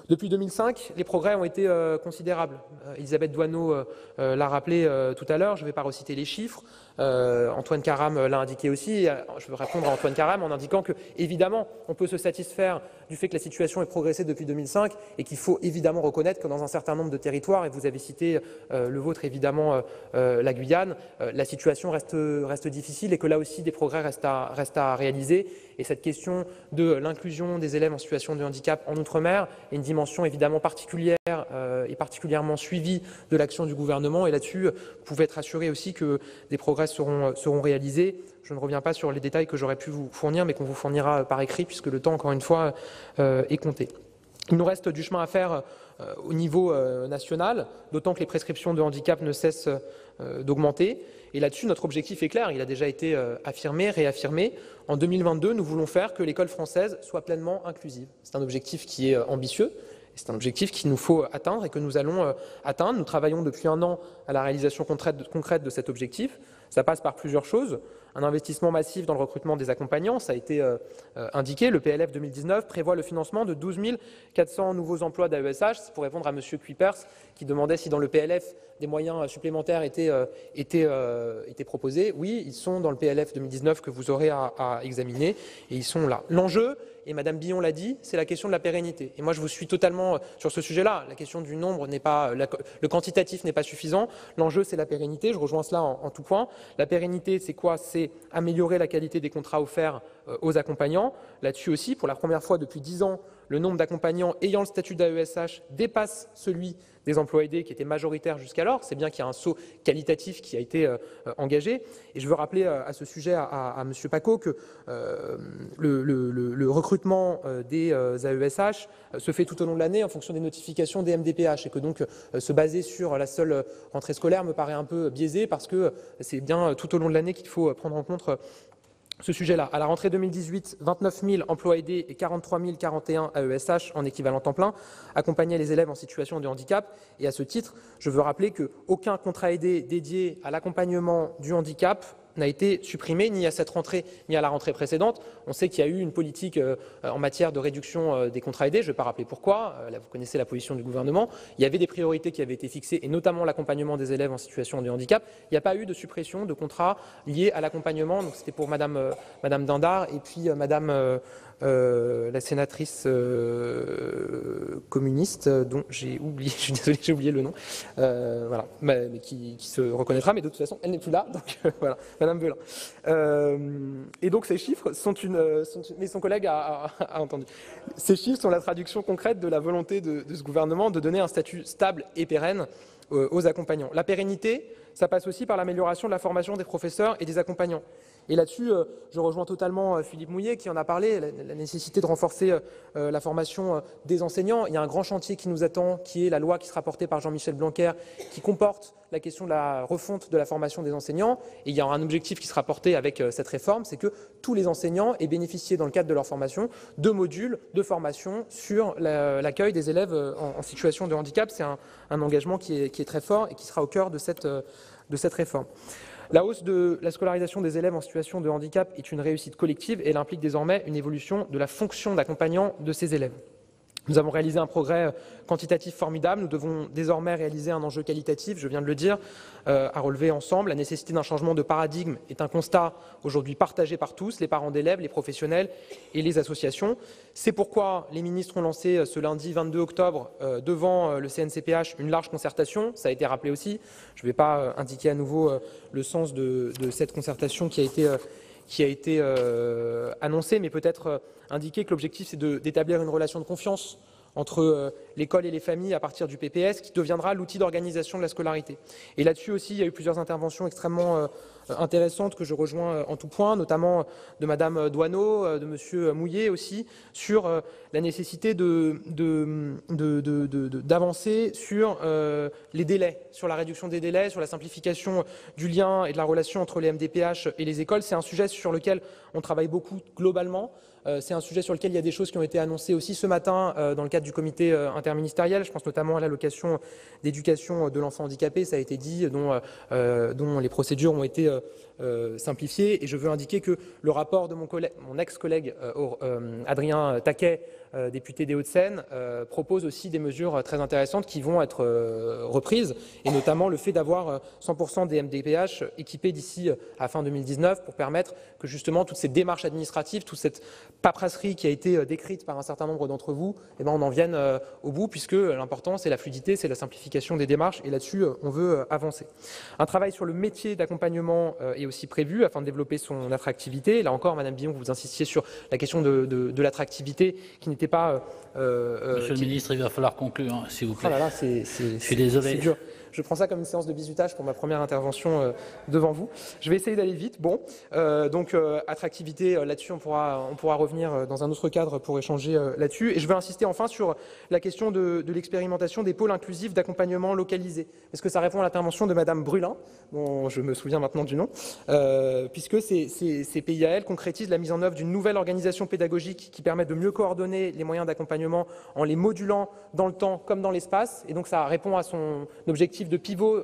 Depuis 2005, les progrès ont été considérables. Elisabeth Doineau l'a rappelé tout à l'heure, je ne vais pas reciter les chiffres. Antoine Karam l'a indiqué aussi. Je veux répondre à Antoine Karam en indiquant que, évidemment, on peut se satisfaire du fait que la situation ait progressé depuis 2005 et qu'il faut évidemment reconnaître que dans un certain nombre de territoires, et vous avez cité le vôtre évidemment, la Guyane, la situation reste difficile et que là aussi des progrès restent à réaliser. Et cette question de l'inclusion des élèves en situation de handicap en Outre-mer est une dimension évidemment particulière et particulièrement suivie de l'action du gouvernement. Et là-dessus, vous pouvez être assuré aussi que des progrès seront réalisés. Je ne reviens pas sur les détails que j'aurais pu vous fournir, mais qu'on vous fournira par écrit, puisque le temps, encore une fois, est compté. Il nous reste du chemin à faire au niveau national, d'autant que les prescriptions de handicap ne cessent d'augmenter. Et là-dessus, notre objectif est clair, il a déjà été affirmé, réaffirmé. En 2022, nous voulons faire que l'école française soit pleinement inclusive. C'est un objectif qui est ambitieux. C'est un objectif qu'il nous faut atteindre et que nous allons atteindre. Nous travaillons depuis 1 an à la réalisation concrète de cet objectif. Ça passe par plusieurs choses. Un investissement massif dans le recrutement des accompagnants, ça a été indiqué. Le PLF 2019 prévoit le financement de 12 400 nouveaux emplois d'AESH. C'est pour répondre à M. Kuipers qui demandait si dans le PLF des moyens supplémentaires étaient proposés. Oui, ils sont dans le PLF 2019 que vous aurez à examiner et ils sont là. L'enjeu, et Mme Billon l'a dit, c'est la question de la pérennité. Et moi, je vous suis totalement sur ce sujet-là. La question du nombre n'est pas, le quantitatif n'est pas suffisant. L'enjeu, c'est la pérennité. Je rejoins cela en tout point. La pérennité, c'est quoi? C'est améliorer la qualité des contrats offerts aux accompagnants. Là-dessus aussi, pour la première fois depuis 10 ans, le nombre d'accompagnants ayant le statut d'AESH dépasse celui des emplois aidés qui était majoritaire jusqu'alors. C'est bien qu'il y a un saut qualitatif qui a été engagé. Et je veux rappeler à ce sujet à M. Pacaud que le recrutement des AESH se fait tout au long de l'année en fonction des notifications des MDPH et que donc se baser sur la seule rentrée scolaire me paraît un peu biaisé parce que c'est bien tout au long de l'année qu'il faut prendre en compte ce sujet-là. À la rentrée 2018, 29 000 emplois aidés et 43 041 AESH en équivalent temps plein accompagnaient les élèves en situation de handicap. Et à ce titre, je veux rappeler qu'aucun contrat aidé dédié à l'accompagnement du handicap n'a été supprimé, ni à cette rentrée, ni à la rentrée précédente. On sait qu'il y a eu une politique en matière de réduction des contrats aidés. Je ne vais pas rappeler pourquoi. Là, vous connaissez la position du gouvernement. Il y avait des priorités qui avaient été fixées, et notamment l'accompagnement des élèves en situation de handicap. Il n'y a pas eu de suppression de contrats liés à l'accompagnement. Donc, c'était pour Madame Dindar et puis Madame la sénatrice communiste dont j'ai oublié, je suis désolé, j'ai oublié le nom, voilà, mais qui se reconnaîtra, mais de toute façon, elle n'est plus là, donc voilà, Madame Belin. Et donc ces chiffres sont mais son collègue a entendu. Ces chiffres sont la traduction concrète de la volonté de ce gouvernement de donner un statut stable et pérenne aux accompagnants. La pérennité, ça passe aussi par l'amélioration de la formation des professeurs et des accompagnants. Et là-dessus, je rejoins totalement Philippe Mouillet qui en a parlé, la nécessité de renforcer la formation des enseignants. Il y a un grand chantier qui nous attend, qui est la loi qui sera portée par Jean-Michel Blanquer, qui comporte la question de la refonte de la formation des enseignants. Et il y a un objectif qui sera porté avec cette réforme, c'est que tous les enseignants aient bénéficié dans le cadre de leur formation de modules de formation sur l'accueil des élèves en situation de handicap. C'est un engagement qui est très fort et qui sera au cœur de cette réforme. La hausse de la scolarisation des élèves en situation de handicap est une réussite collective et elle implique désormais une évolution de la fonction d'accompagnant de ces élèves. Nous avons réalisé un progrès quantitatif formidable. Nous devons désormais réaliser un enjeu qualitatif, je viens de le dire, à relever ensemble. La nécessité d'un changement de paradigme est un constat aujourd'hui partagé par tous, les parents d'élèves, les professionnels et les associations. C'est pourquoi les ministres ont lancé ce lundi 22 octobre devant le CNCPH une large concertation. Ça a été rappelé aussi. Je ne vais pas indiquer à nouveau le sens de cette concertation qui a été annoncée, mais peut-être indiquer que l'objectif c'est d'établir une relation de confiance entre l'école et les familles à partir du PPS, qui deviendra l'outil d'organisation de la scolarité. Et là-dessus aussi, il y a eu plusieurs interventions extrêmement intéressantes que je rejoins en tout point, notamment de Madame Doineau, de Monsieur Mouillet aussi, sur la nécessité d'avancer sur les délais, sur la réduction des délais, sur la simplification du lien et de la relation entre les MDPH et les écoles. C'est un sujet sur lequel on travaille beaucoup globalement. C'est un sujet sur lequel il y a des choses qui ont été annoncées aussi ce matin dans le cadre du comité interministériel. Je pense notamment à l'allocation d'éducation de l'enfant handicapé, ça a été dit, dont les procédures ont été simplifiées. Et je veux indiquer que le rapport de mon ex-collègue Adrien Taquet, député des Hauts-de-Seine, propose aussi des mesures très intéressantes qui vont être reprises, et notamment le fait d'avoir 100% des MDPH équipés d'ici à fin 2019 pour permettre que justement toutes ces démarches administratives, toute cette paperasserie qui a été décrite par un certain nombre d'entre vous, on en vienne au bout, puisque l'important c'est la fluidité, c'est la simplification des démarches, et là-dessus on veut avancer. Un travail sur le métier d'accompagnement est aussi prévu afin de développer son attractivité. Là encore, Madame Billon, vous insistiez sur la question de l'attractivité qui n'était pas... Monsieur le ministre, il va falloir conclure, hein, s'il vous plaît. Oh là là, je suis désolé. C'est dur. Je prends ça comme une séance de bizutage pour ma première intervention devant vous. Je vais essayer d'aller vite. Bon, donc attractivité, là-dessus on pourra revenir dans un autre cadre pour échanger là-dessus. Et je veux insister enfin sur la question de l'expérimentation des pôles inclusifs d'accompagnement localisés. Parce que ça répond à l'intervention de Madame Brulin, dont je me souviens maintenant du nom, puisque ces PIAL concrétisent la mise en œuvre d'une nouvelle organisation pédagogique qui permet de mieux coordonner les moyens d'accompagnement en les modulant dans le temps comme dans l'espace. Et donc ça répond à son objectif de pivot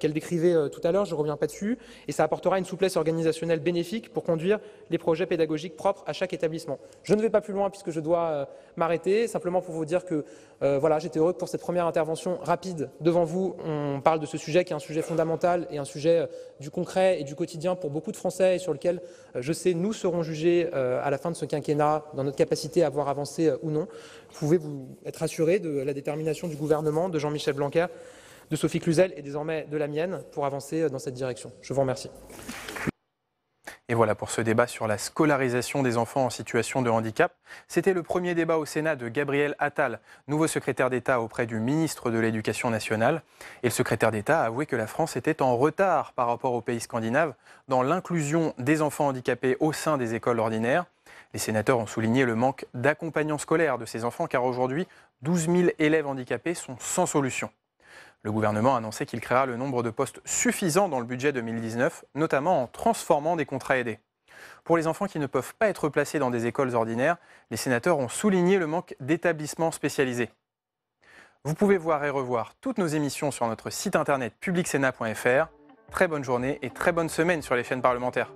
qu'elle décrivait tout à l'heure, je ne reviens pas dessus, et ça apportera une souplesse organisationnelle bénéfique pour conduire les projets pédagogiques propres à chaque établissement. Je ne vais pas plus loin puisque je dois m'arrêter, simplement pour vous dire que voilà, j'étais heureux que pour cette première intervention rapide devant vous, on parle de ce sujet qui est un sujet fondamental et un sujet du concret et du quotidien pour beaucoup de Français et sur lequel, je sais, nous serons jugés à la fin de ce quinquennat dans notre capacité à voir avancer ou non. Pouvez-vous être assurés de la détermination du gouvernement, de Jean-Michel Blanquer, de Sophie Cluzel et désormais de la mienne pour avancer dans cette direction. Je vous remercie. Et voilà pour ce débat sur la scolarisation des enfants en situation de handicap. C'était le premier débat au Sénat de Gabriel Attal, nouveau secrétaire d'État auprès du ministre de l'Éducation nationale. Et le secrétaire d'État a avoué que la France était en retard par rapport aux pays scandinaves dans l'inclusion des enfants handicapés au sein des écoles ordinaires. Les sénateurs ont souligné le manque d'accompagnants scolaires de ces enfants car aujourd'hui, 12 000 élèves handicapés sont sans solution. Le gouvernement a annoncé qu'il créera le nombre de postes suffisant dans le budget 2019, notamment en transformant des contrats aidés. Pour les enfants qui ne peuvent pas être placés dans des écoles ordinaires, les sénateurs ont souligné le manque d'établissements spécialisés. Vous pouvez voir et revoir toutes nos émissions sur notre site internet publicsénat.fr. Très bonne journée et très bonne semaine sur les chaînes parlementaires.